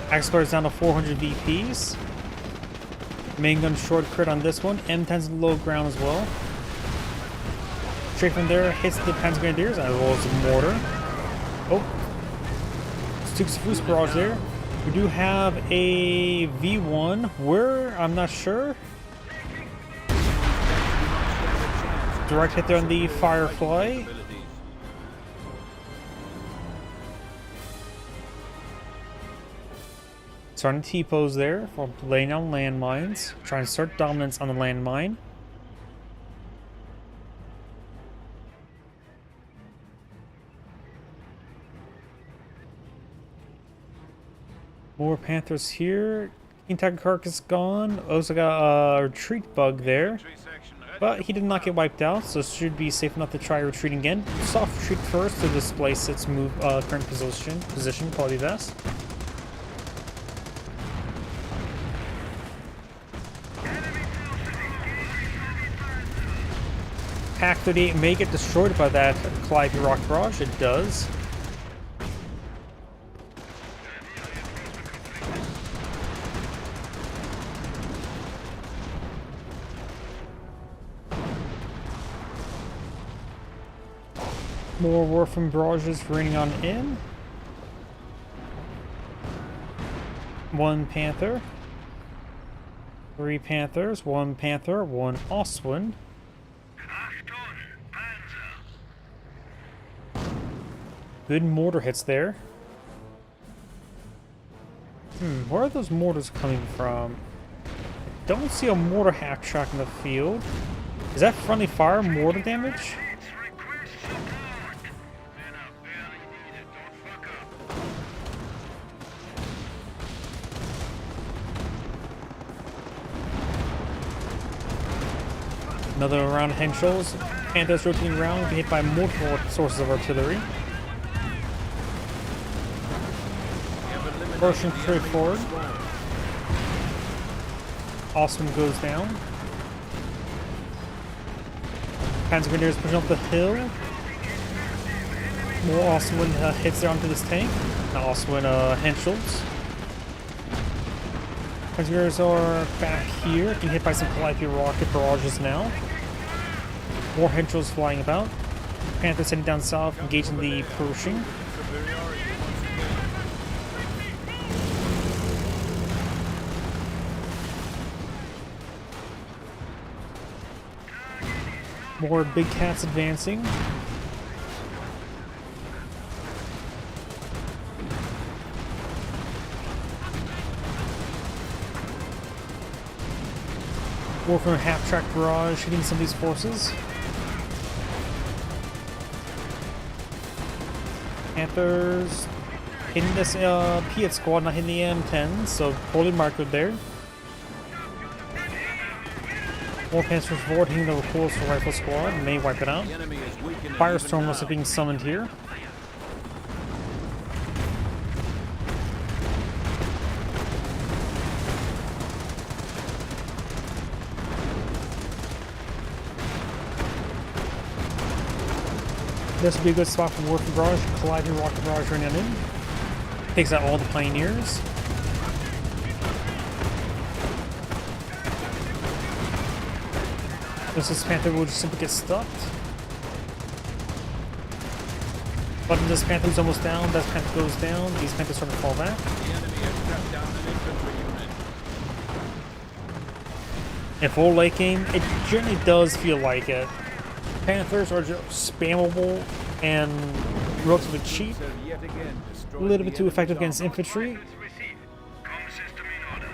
Explore's down to 400 VPs. Main gun short crit on this one. M10's low ground as well. Straight from there, hits the Panzer Grenadiers as well as the mortar. Oh. Stukes Foos barrage there. We do have a V1. Where? I'm not sure. Direct hit there on the Firefly. Starting T-pose there for laying down landmines. Trying to start dominance on the landmine. More Panthers here. King Tiger Carcass gone. Also got a retreat bug there. But he did not get wiped out, so should be safe enough to try retreating again. Soft retreat first to displace its move current position, probably best. Pack 38 may get destroyed by that Calliope Rock Barrage. It does. More Warframe barrages raining on in. One Panther. 3 Panthers. 1 Panther. 1 Oswin. Good mortar hits there. Where are those mortars coming from? I don't see a mortar half track in the field. Is that friendly fire mortar damage? Another round of Henschels. Panthers rotating around, being hit by multiple sources of artillery. Russian straight forward. Austin goes down. Panzer Grenadiers pushing up the hill. More Oswin hits down to this tank. Now Oswin Henschels. Panzer Grenadiers are back here. Getting hit by some Calliope rocket barrages now. More Henschels flying about. Panthers heading down south, engaging the Pershing. More big cats advancing. More from a half-track barrage hitting some of these forces. Panthers hitting this Piet squad, not hitting the M10, so poorly marked there. More Panthers forward hitting the Recoil Rifle squad, may wipe it out. Firestorm also being summoned here. This would be a good spot for Warframe Barrage. Calliope Rocket Barrage running in. Takes out all the Pioneers. Just this Panther will just simply get stuck. But this Panther's almost down. That Panther goes down. These Panthers start to fall back. The enemy has trapped down an infantry unit. In full late game, it generally does feel like it. Panthers are just spammable and relatively cheap. Have yet again A destroyed little the bit too effective enemy's against infantry. Received. Comm system in order.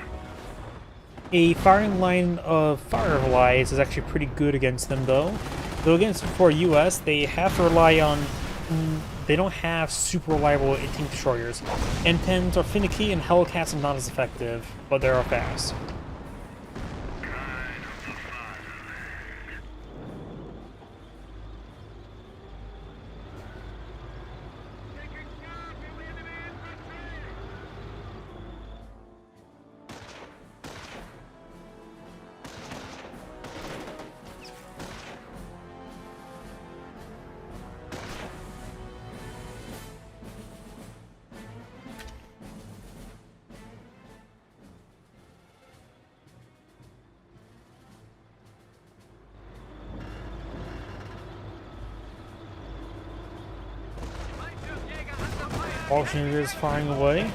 A firing line of fireflies is actually pretty good against them, though. Though against for US, they have to rely on. They don't have super reliable 18 destroyers. M10s are finicky and Hellcats are not as effective, but they are fast. Auctioneers firing away.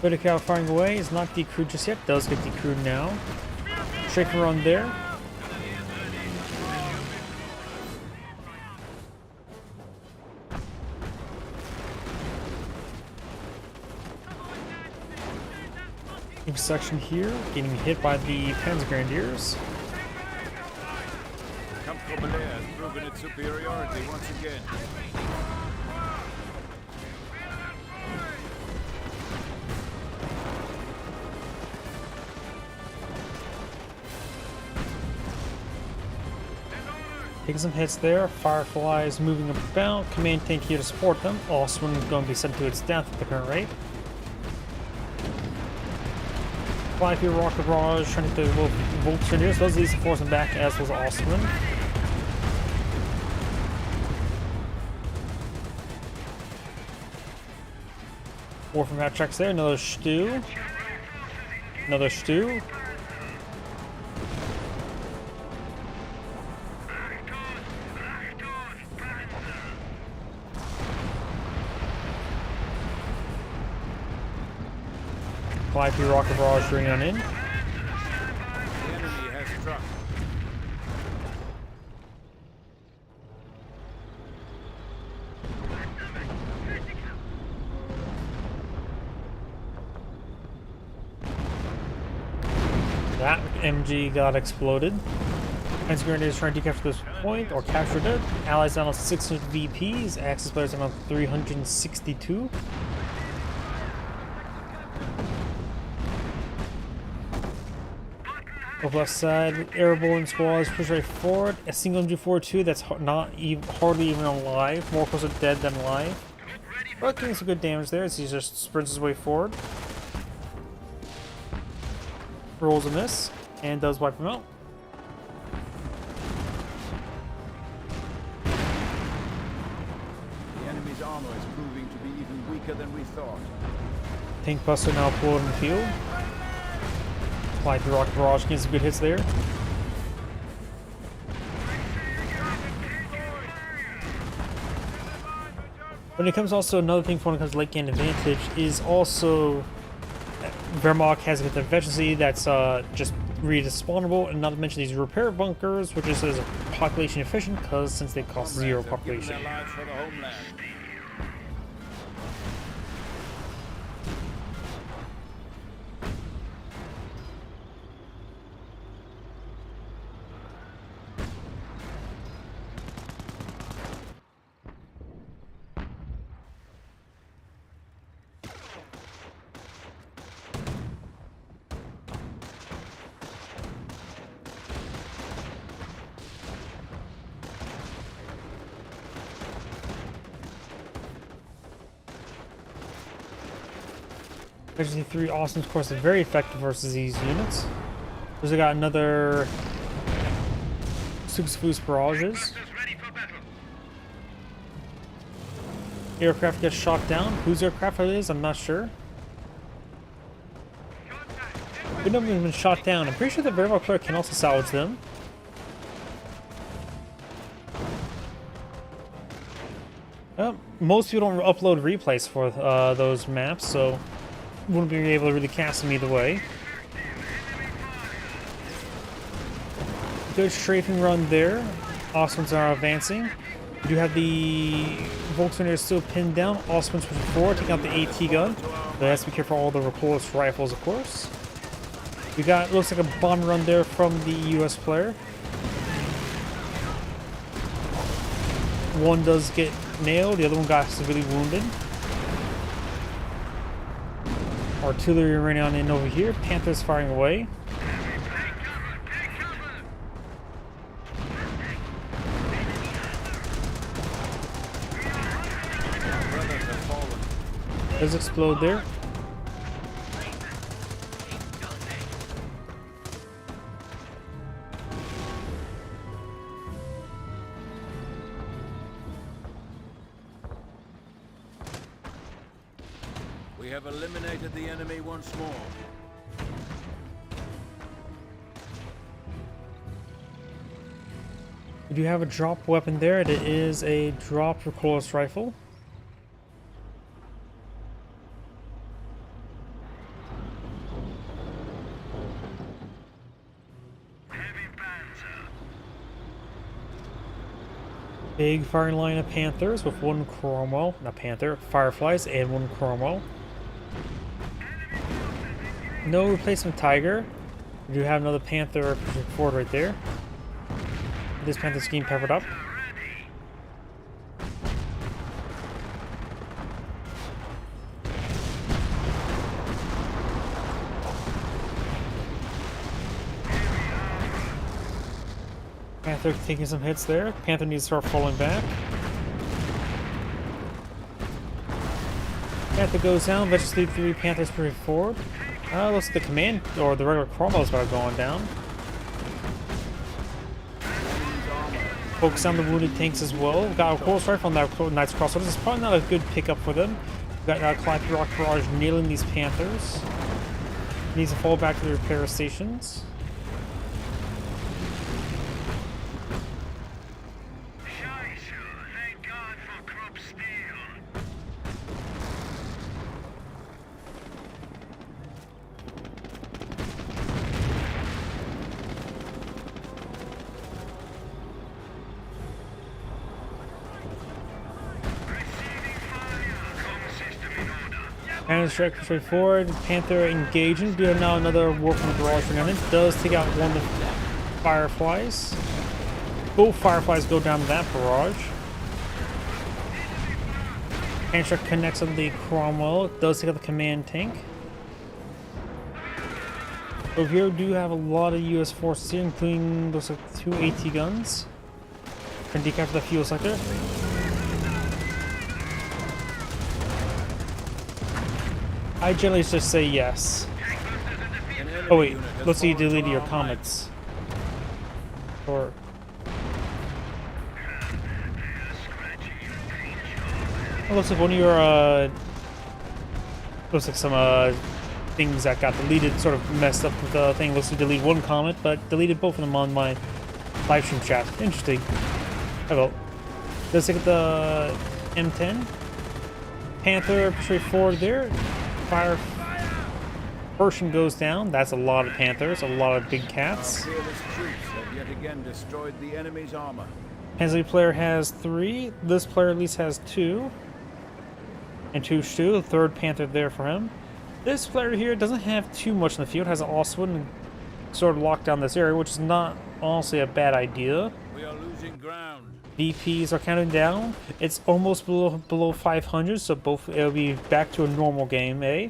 Vertical firing away is not decrewed just yet. Does get decrewed now. Straight run there. Section here, getting hit by the Panzergrenadiers. Comfortable air has proven its superiority once again. Taking some hits there. Fireflies moving about. Command tank here to support them. Also going to be sent to its death at the current rate. Fly through rocket barrage, trying to get the Volkswagens. Those leads to force them back, as was Ostman. War from that tracks there. Another stew. Another stew. Fly through rocket barrage, bring on in. The enemy has struck. That MG got exploded. Panzergrenadiers trying to capture this point or captured it. Allies down on 600 VPs. Axis players down on 362. Over left side, airborne squads push right forward. A single MG42 that's hardly even alive. More closer dead than alive. But getting some good damage there as he just sprints his way forward. Rolls a miss and does wipe him out. The enemy's armor is proving to be even weaker than we thought. Tank Buster now pulled in the field. Fly through rocket barrage, getting some good hits there. When it comes also another thing for when it comes to late game advantage is also Wehrmacht has a efficiency that's just respawnable, and not to mention these repair bunkers, which is population efficient because since they cost 0 population. Their lives for the homeland. Efficiency 3 Austin's course is very effective versus these units. There's got another 6 boost barrages. Ready for battle. Aircraft gets shot down. Whose aircraft it is, I'm not sure. Good number has been shot down. I'm pretty sure the very well player can also salvage them. Most people don't upload replays for those maps, so wouldn't be able to really cast them either way. Good strafing run there. Osmonds are advancing. We do have the Volkswagen still pinned down. Osmonds pushing forward, taking out the AT gun. But has to be careful for all the repulsed rifles, of course. We got, looks like a bomb run there from the US player. One does get nailed, the other one got severely wounded. Artillery running on in over here. Panthers firing away. Does explode there. We have eliminated the enemy once more. We do have a drop weapon there. It is a drop recoilless rifle. Big firing line of Panthers with one Cromwell, not Panther, Fireflies and one Cromwell. No replacement Tiger. We do have another Panther pushing forward right there. This Panther's getting peppered up. Panther taking some hits there. Panther needs to start falling back. Panther goes down. Let's just leave 3 Panthers moving forward. Looks like the command, or the regular Cromwell's about going down. Focus on the wounded tanks as well. Got a close rifle on that Knight's Crossroads. This is probably not a good pickup for them. We've got Clyde Rock Barrage nailing these Panthers. Needs to fall back to the repair stations. Thank God for Krupp Steel. Panther strike straight forward. Panther engaging. Do have now another war from the barrage on it. Does take out one of the Fireflies. Both Fireflies go down that barrage. Panther strike connects on the Cromwell. Does take out the command tank. Over here, we do have a lot of US forces here, including those 2 AT guns. Can decapture the fuel sector. I generally just say yes. Oh wait, let's see you deleted your comments. Or it looks like one of your looks like some things that got deleted sort of messed up with the thing. Looks like delete one comment, but deleted both of them on my live stream chat. Interesting. I will. Let's look at the M10. Panther straight forward there. Fire Persian goes down. That's a lot of Panthers, a lot of big cats. Our fearless troops have yet again destroyed the enemy's armor. Hensley player has 3. This player at least has 2. And 2 Stu, the 3rd Panther there for him. This player here doesn't have too much in the field, has also sort of locked down this area, which is not honestly a bad idea. We are losing ground. VPs are counting down. It's almost below 500, so both it'll be back to a normal game, eh?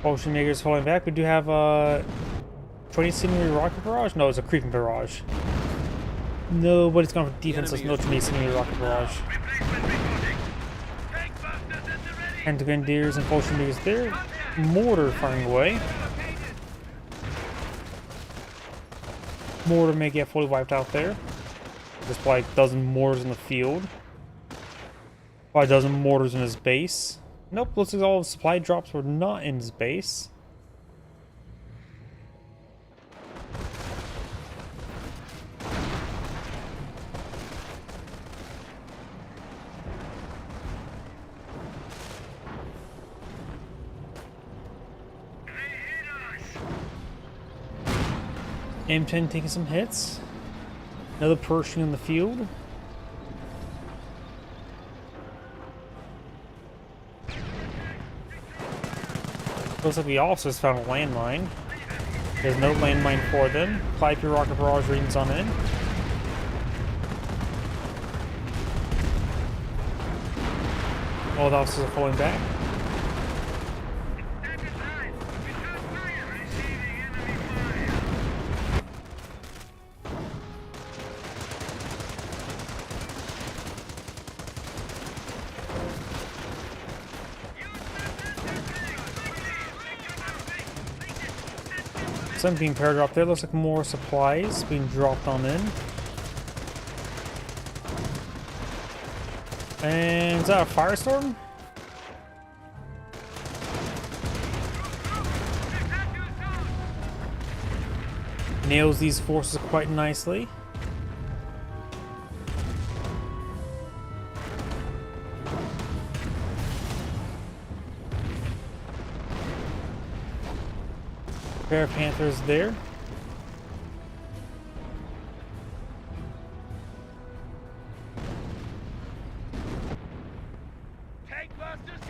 Ocean Makers falling back. We do have 20 summery rocket barrage? No, it's a creeping barrage. Nobody's gone for defense. There's no Mason in the rocket barrage. Replacement reporting. Tank busters at the ready. And the Grenadiers and Bolsheviks there. Mortar firing away. Located. Mortar may get fully wiped out there. There's probably a dozen mortars in the field. Probably a dozen mortars in his base. Nope, looks like all the supply drops were not in his base. M10 taking some hits. Another Pershing in the field. Looks like the officers found a landmine. There's no landmine for them. Pipe your rocket barrage readings on in. All the officers are falling back. Stand aside. Return fire. Receiving enemy fire. Some being paragraphed there. Looks like more supplies being dropped on in. And is that a firestorm? Nails these forces quite nicely. Pair of Panthers there. Tank busters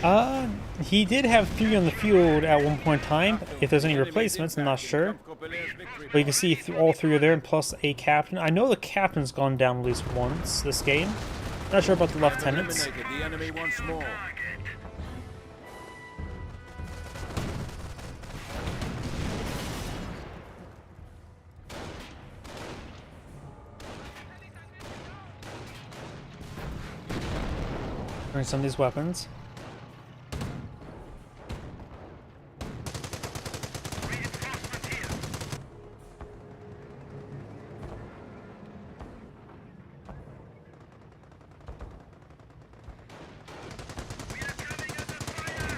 here. He did have 3 on the field at one point in time. If there's any replacements, I'm not sure. But you can see all 3 are there, and plus a captain. I know the captain's gone down at least once this game. Not sure about the lieutenants. Eliminated the enemy once more. Bring some of these weapons. Reinforcements here. We are coming under fire.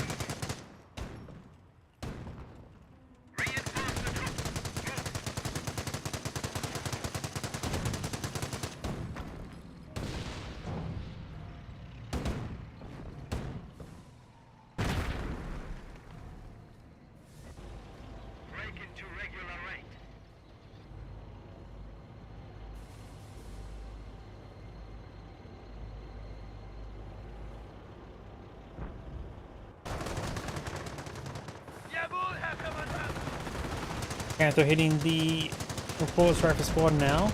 Reinforce the troops. Move. Break into regular rate. Jawohl, Herr Kommandant. Panther hitting the Polish rifle squad now.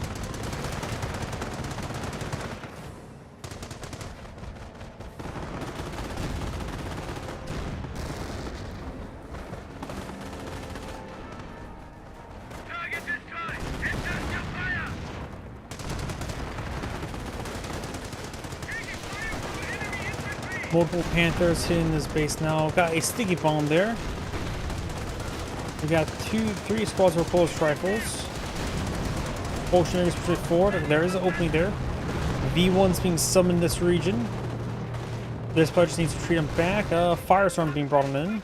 Target destroyed. Industrial fire. Taking fire from enemy infantry. Multiple Panthers hitting this base now. Got a sticky bomb there. We got 3 squads of Polish rifles. Bolsheviks push forward. There is an opening there. V1's being summoned in this region. This player just needs to treat them back. Firestorm being brought in.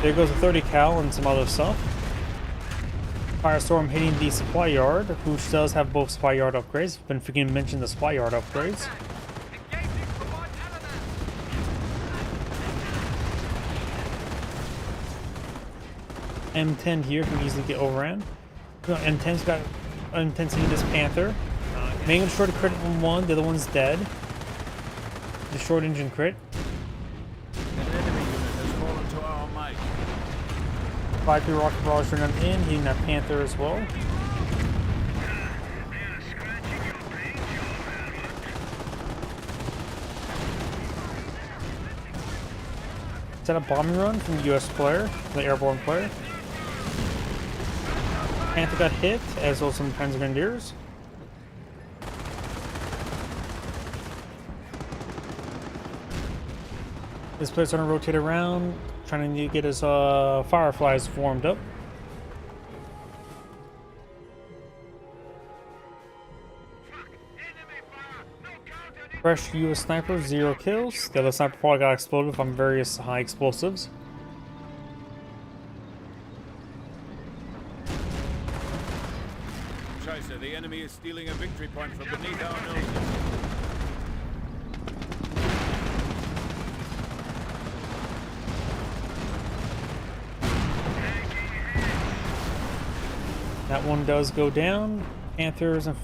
There goes a 30 cal and some other stuff. Firestorm hitting the supply yard, which does have both supply yard upgrades. Been forgetting to mention the supply yard upgrades. Engaging for one element. M10 here can easily get overran. M10's got intensity this Panther. Making short a crit on one, the other one's dead. The short engine crit. An enemy unit has fallen to our might. 5-3 rocket barrage running in, hitting that Panther as well. They are scratching your paint, your element. Is that a bombing run from the US player, the airborne player? Panther got hit, as well as some Panzer Grenadiers. This player's gonna rotate around, trying to get his fireflies warmed up. Fresh US sniper, 0 kills. The other sniper probably got exploded from various high explosives. Scheiße, the enemy is stealing a victory point from beneath our noses. That one does go down. Panthers and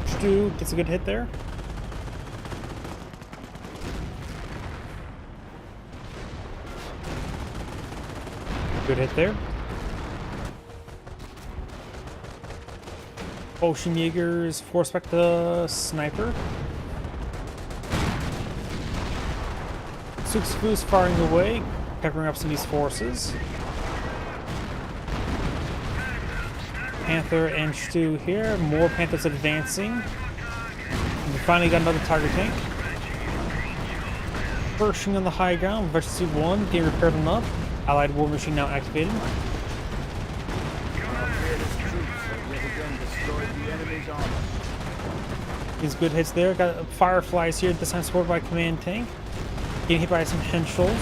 Stu gets a good hit there. Good hit there. Ocean Jaegers force back the sniper. Suxfu's firing away, peppering up some of these forces. Panther and Stu here. More Panthers advancing. And we finally got another Tiger tank. Pershing on the high ground. Versus 1 getting repaired on up. Allied war machine now activated. Our fearless troops have yet again destroyed the enemy's armor. These good hits there. Got fireflies here, this time supported by command tank. Getting hit by some henschels.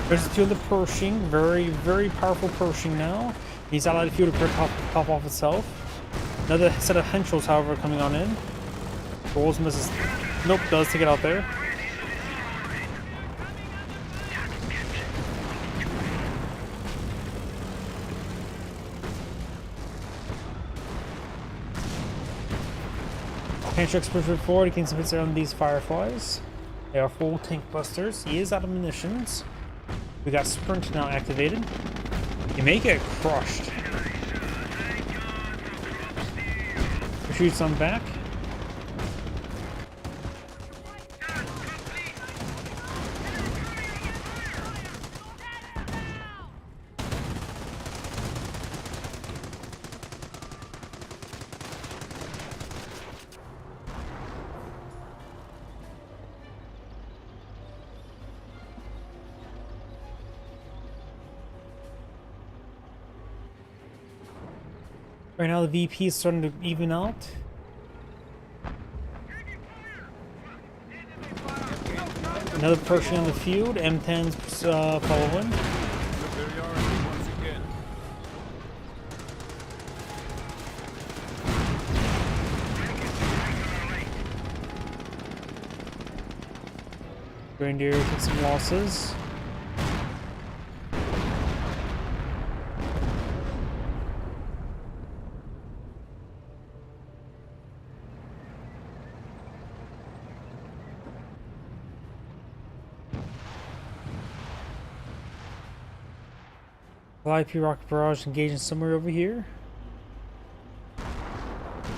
There's 2 of the Pershing. Very, very powerful Pershing now. He's allied a few to top off itself. Another set of henschels, however, coming on in. Rolls misses. Nope, does take it out there. Pantrax pushes forward, he can some hits on these fireflies. They are full tank busters. He is out of munitions. We got sprint now activated. He may get crushed. Shoot some back. Right now the VP is starting to even out. Another Pershing on the field. M10's following. Superiority once again. Grenadier took some losses. IP rocket barrage engaging somewhere over here.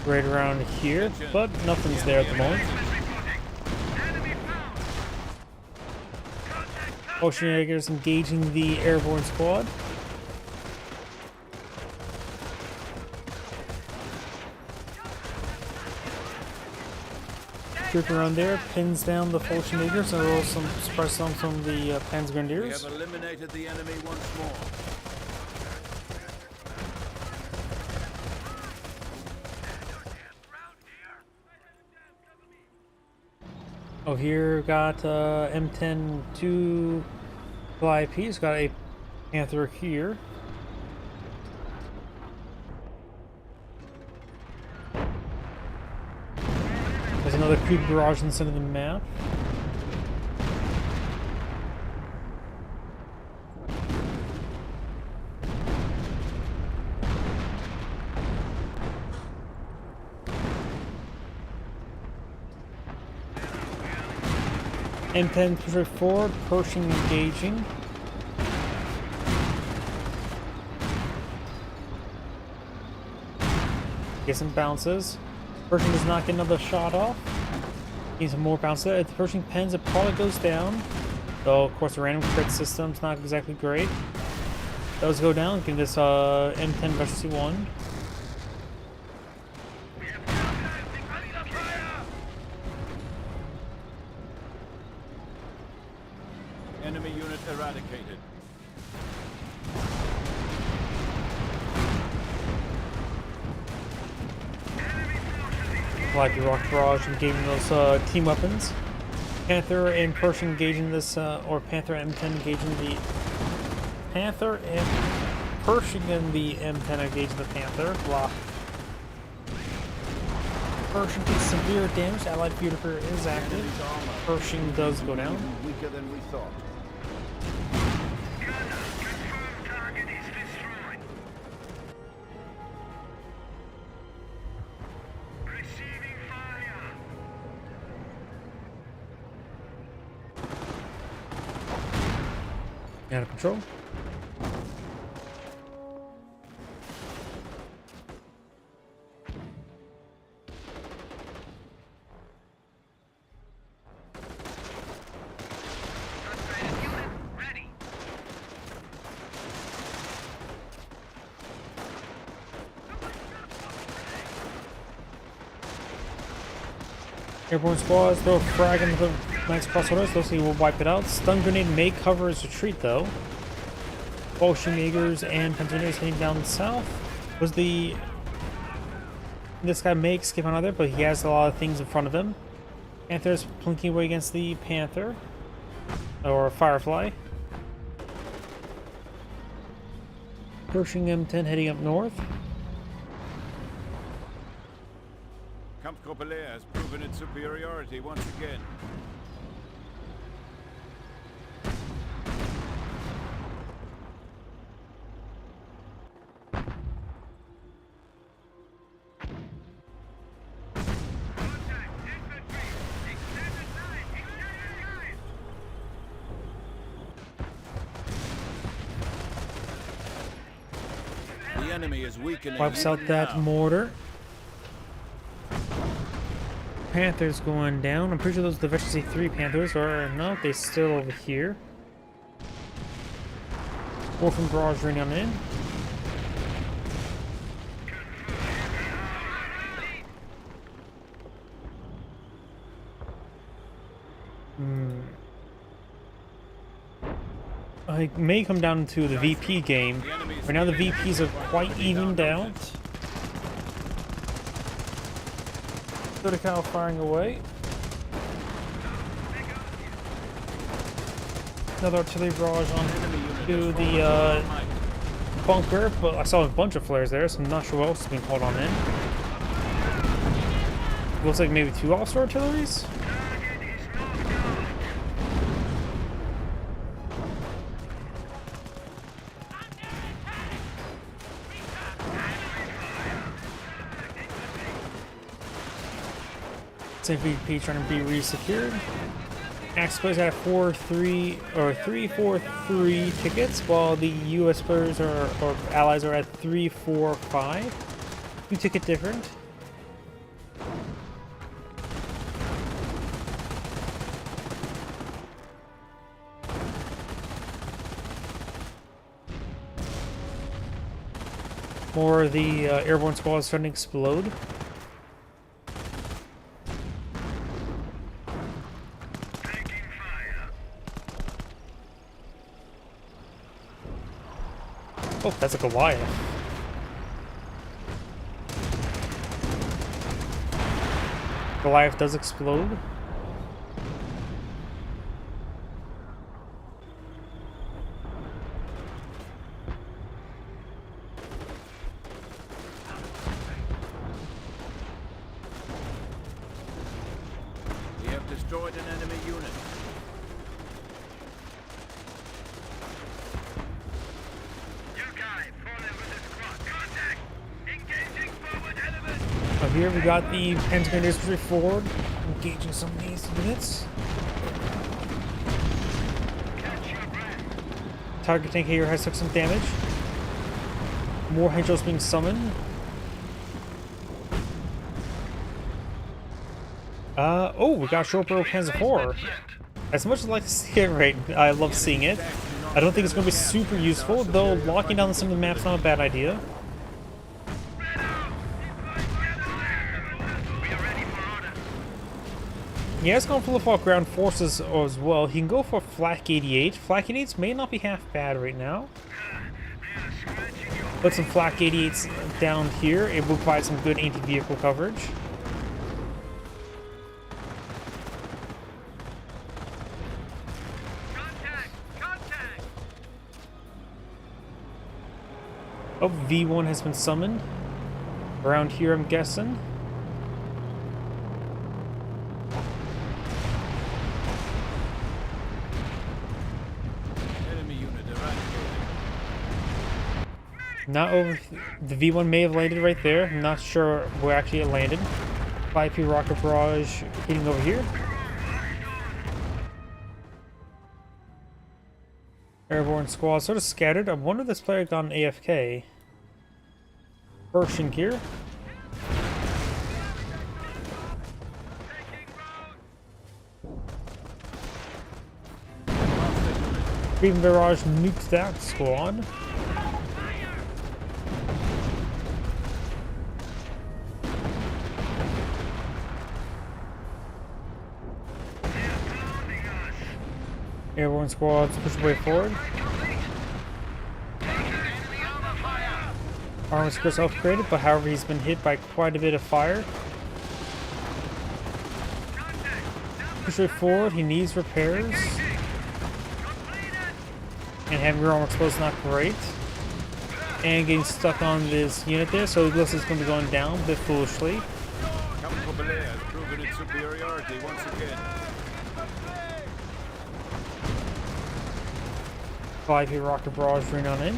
Right around here, but nothing's there at the moment. Ocean Jaegers engaging the airborne squad. Troop around there, pins down the Ocean Jaegers, and rolls some suppress on some of the Panzer We Grenadiers. have eliminated the enemy once more. Oh, here got M10 2 IPs. Got a Panther here. There's another cube barrage in the center of the map. M10 push forward, Pershing engaging. Get some bounces. Pershing does not get another shot off. Needs some more bounces. If the Pershing pens, it probably goes down. Though, of course, the random crit system's not exactly great. Those go down. Getting this M10 versus C1. Enemy unit eradicated. Like the rock barrage engaging those team weapons. Panther and Pershing engaging this, or Panther and M10 engaging the Panther, and Pershing and the M10 engaging the Panther. Blah. Pershing takes severe damage. Allied Beautifier is active. Pershing does go down. Weaker than we thought. Confirmed target is destroyed. Receiving fire. Out of control. Frustrated unit ready. Airborne squads throw a frag into the Knights crossovers. Those will wipe it out. Stun grenade may cover his retreat though. Bolshevigers and Pensioners heading down south. Was the this guy may skip on other, but he has a lot of things in front of him. Panther's plinking away against the Panther or Firefly. Pershing M10 heading up north. Kampfgruppe has proven its superiority once again. Contact infantry. Extended line. Extended line. The enemy is weakening. Wipes out even that now. mortar. Panthers going down. I'm pretty sure those are the Veteran C3 Panthers, or no, they still over here. Orphan Barrage running on in. I may come down to the VP game. Right now the VPs are quite evened out. Cow firing away. Another artillery barrage on to the bunker, but I saw a bunch of flares there, so I'm not sure what else is being called on in. Looks like maybe 2 All-Star artilleries? VP trying to be re-secured. Axe players had 4-3 or 3-4-3 tickets, while the US players or allies are at 3-4-5. 2 ticket different. More of the airborne squads starting to explode. Oh, that's a Goliath. Goliath does explode. We have destroyed an enemy unit. Here we got the Pentagon Infantry forward, engaging some of these units. Target tank here has took some damage. More Hydros being summoned. Oh, we got Short Barrel Panzer IV. As much as I like to see it, right? I love seeing it. I don't think it's going to be super useful, though locking down some of the map's not a bad idea. He has gone for the fall ground forces as well. He can go for Flak 88. Flak 88s may not be half bad right now. Put some Flak 88s down here. It will provide some good anti-vehicle coverage. Oh, V1 has been summoned. Around here, I'm guessing. Enemy unit eradicated. Not over. The V1 may have landed right there. I'm not sure where actually it landed. 5P rocket barrage hitting over here. Airborne squad sort of scattered. I wonder if this player got an AFK. Pershing here. Breathing barrage nuked that squad. Airborne squads push way forward. Armor skills upgraded, but however he's been hit by quite a bit of fire. Push way forward, he needs repairs. And having your armor exposed is not great. And getting stuck on this unit there, so it looks like it's going to be going down a bit foolishly. Capital Belair has proven its superiority once again. 5 rocket barrage ring on in.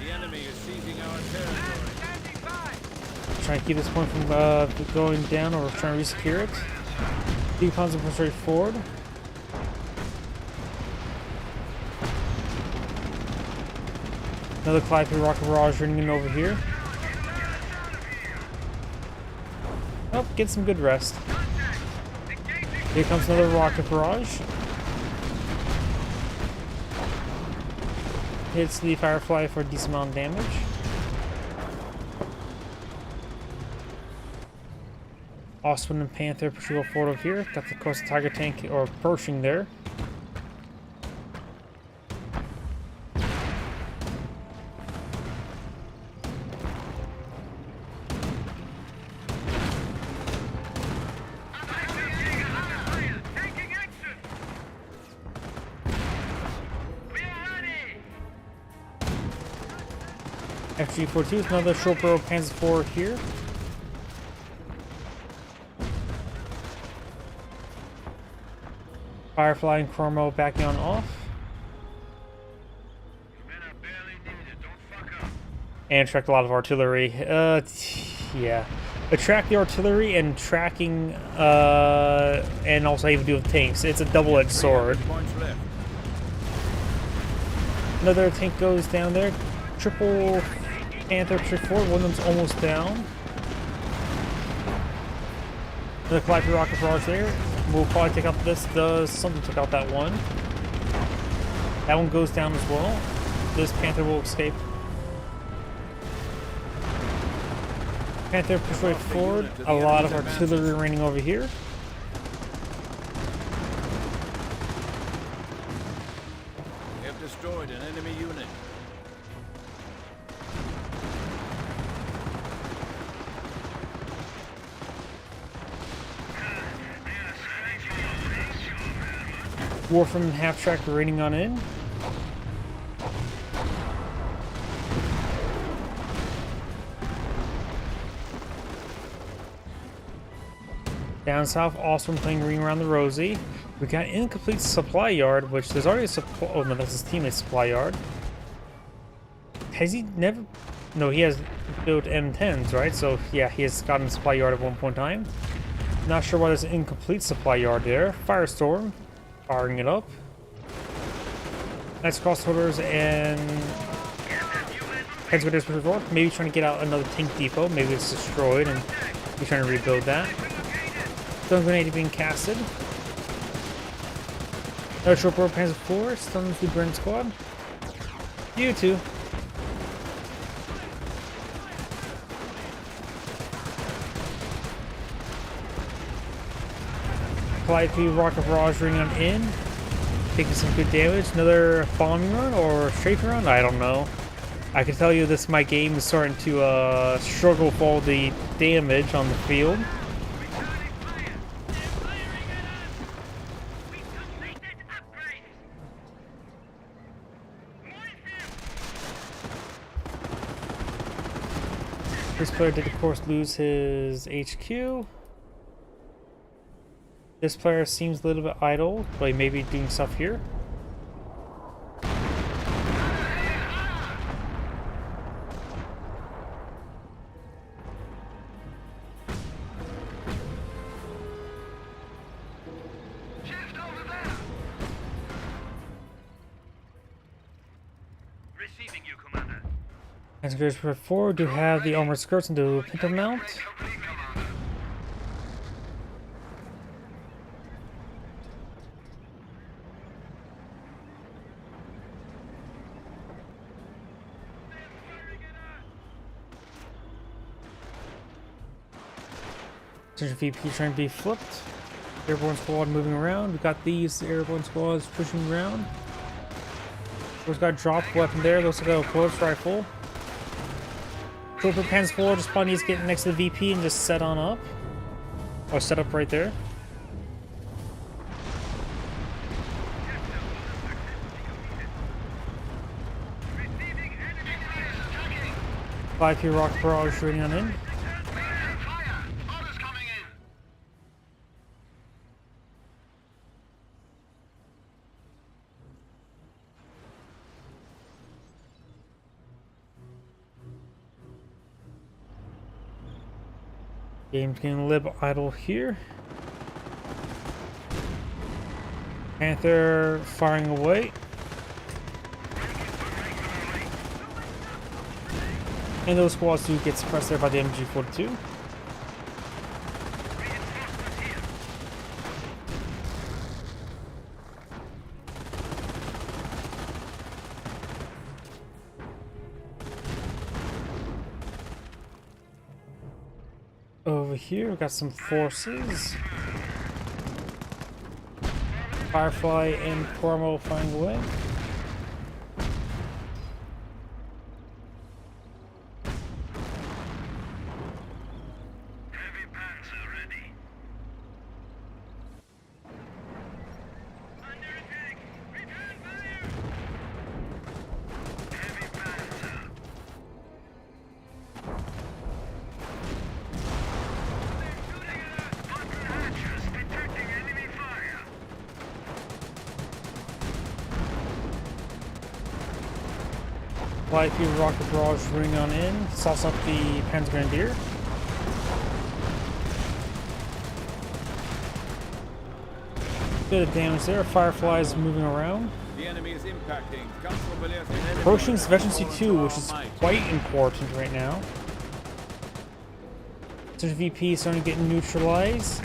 The enemy is seizing our territory. Trying to keep this point from going down or trying to re-secure it. Decons will push straight forward. Another Clive rocket barrage running in over here. Oh, get some good rest. Here comes another rocket barrage. Hits the Firefly for a decent amount of damage. Osprey and Panther push go forward over here. Got the course Tiger tank or Pershing there. FG-42 is another short barrel Panzer IV here. Firefly and Chromo backing on off. And track a lot of artillery. Yeah. Attract the artillery and tracking, and also even do with tanks. It's a double-edged sword. Another tank goes down there. Triple Panther push forward. One of them's almost down. Another Calliope rocket barrage there. We'll probably take out this. Does something took out that one. That one goes down as well. This Panther will escape. Panther push right forward. A lot of artillery raining over here. We have destroyed an enemy unit. Warframe and half-track raining on in. Down south, Osprey playing Ring Around the Rosie. We got an incomplete supply yard, which there's already a supply. Oh no, that's his teammate's supply yard. Has he never? No, he has built M10s, right? So yeah, he has gotten a supply yard at one point in time. Not sure why there's an incomplete supply yard there. Firestorm, firing it up. Nice crossholders and heads with this before. Maybe trying to get out another tank depot. Maybe it's destroyed and he's trying to rebuild that. Stun grenade being casted. Another trooper Panzer 4, stuns the burn squad. You two. Calliope rocket barrage ring on in. Taking some good damage. Another bombing run or strafing run? I don't know. I can tell you this, my game is starting to struggle with all the damage on the field. Returning fire! They're firing at us! We completed upgrades! Moisten! This player did of course lose his HQ. This player seems a little bit idle, but he may be doing stuff here. Shift over there! Receiving you, Commander. As Graders for 4 do have the armored skirts and the pinto mount. Complete, Commander. Search VP trying to be flipped. Airborne squad moving around. We got these airborne squads pushing around. We've got a dropped weapon there. Looks like a pulse rifle. Trooper Panzer 4 just probably needs to get next to the VP and just set on up. Or set up right there. Receiving enemy attacking! 5P rocket barrage shooting on in. Return fire! Orders coming in! Game's getting a little idle here. Panther firing away. And those squads do get suppressed there by the MG42. Reinforcements here! Over here, we got some forces. Firefly and Cormo firing away. Heavy panzer ready. Under attack! Return fire! Heavy panzer. They're shooting at us! Button hatches detecting enemy fire! Light field rocket barrage ring on in. Sauce up the Panzer Grenadier. Bit of damage there. Fireflies moving around. The enemy is impacting. Constable Approaching Veterancy 2, which is quite important right now. Since VP is starting to get neutralized.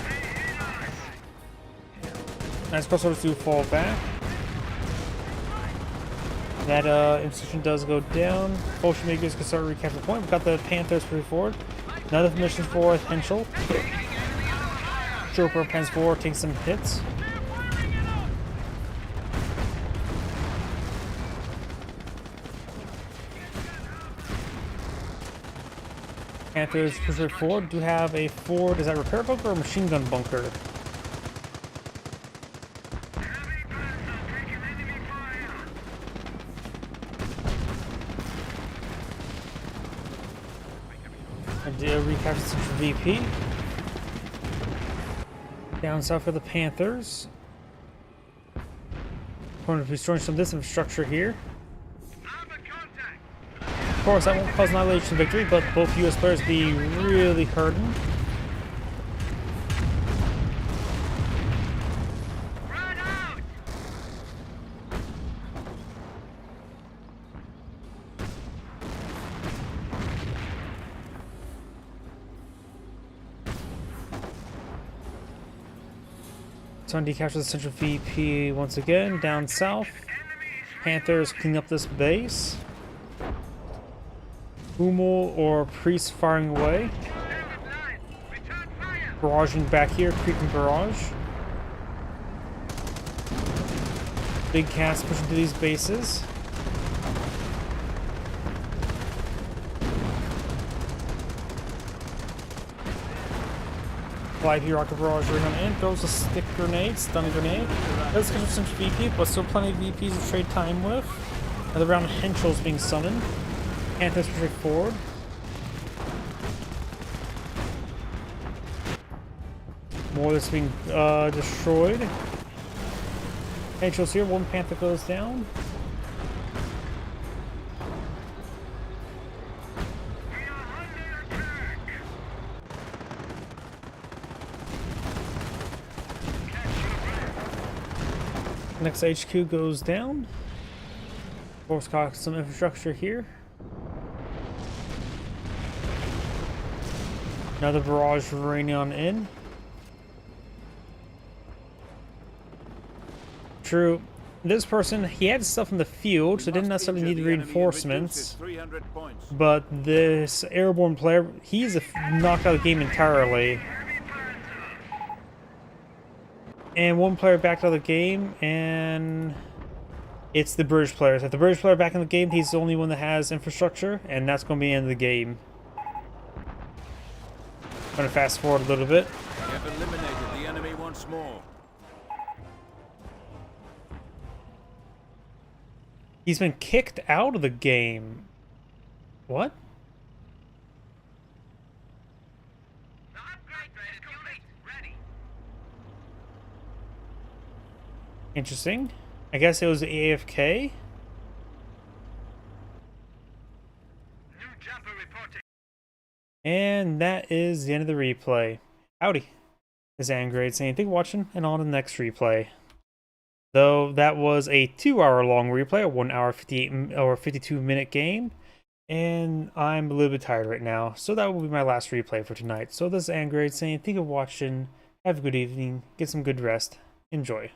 Nice crossovers do fall back. That institution does go down. Potion makers can start recapture the point. We've got the Panthers pretty forward. None of the missions for potential. Trooper Pens 4 takes some hits. Panthers push forward. Do have a Ford, is that repair bunker or machine gun bunker? Heavy panzer taking enemy fire! I did recapture Central VP. Down south for the Panthers. Going to be destroying some of this infrastructure here. Armor contact! Of course, that won't cause annihilation victory, but both US players be really hurting. Run out! Time to capture the central VP once again, down south. Panthers clean up this base. Hummel or Priest firing away. Barraging back here, creeping barrage. Big cast pushing to these bases. Live here, rocket barrage right on in. Throws a stick grenade, stun grenade. Does catch up some VP, but still plenty of VPs to trade time with. Another round of Henschels being summoned. Panthers pushing forward. More that's being destroyed. Henschels here, one Panther goes down. Next HQ goes down. Force got some infrastructure here. Another barrage raining on in. True. This person, he had stuff in the field, so didn't necessarily need reinforcements. But this airborne player, he's knocked out of the game entirely. And one player backed out of the game, and it's the British players. If the British player back in the game, he's the only one that has infrastructure, and that's going to be the end of the game. I'm going to fast forward a little bit. We have eliminated the enemy once more. He's been kicked out of the game. What? Interesting. I guess it was AFK. And that is the end of the replay. Howdy. This is Angrade saying thank you for watching, and on to the next replay. Though that was a 2-hour long replay, a 1 hour 58 or 52 minute game, and I'm a little bit tired right now, so that will be my last replay for tonight. So this is Angrade saying thank you for watching, have a good evening, get some good rest, enjoy.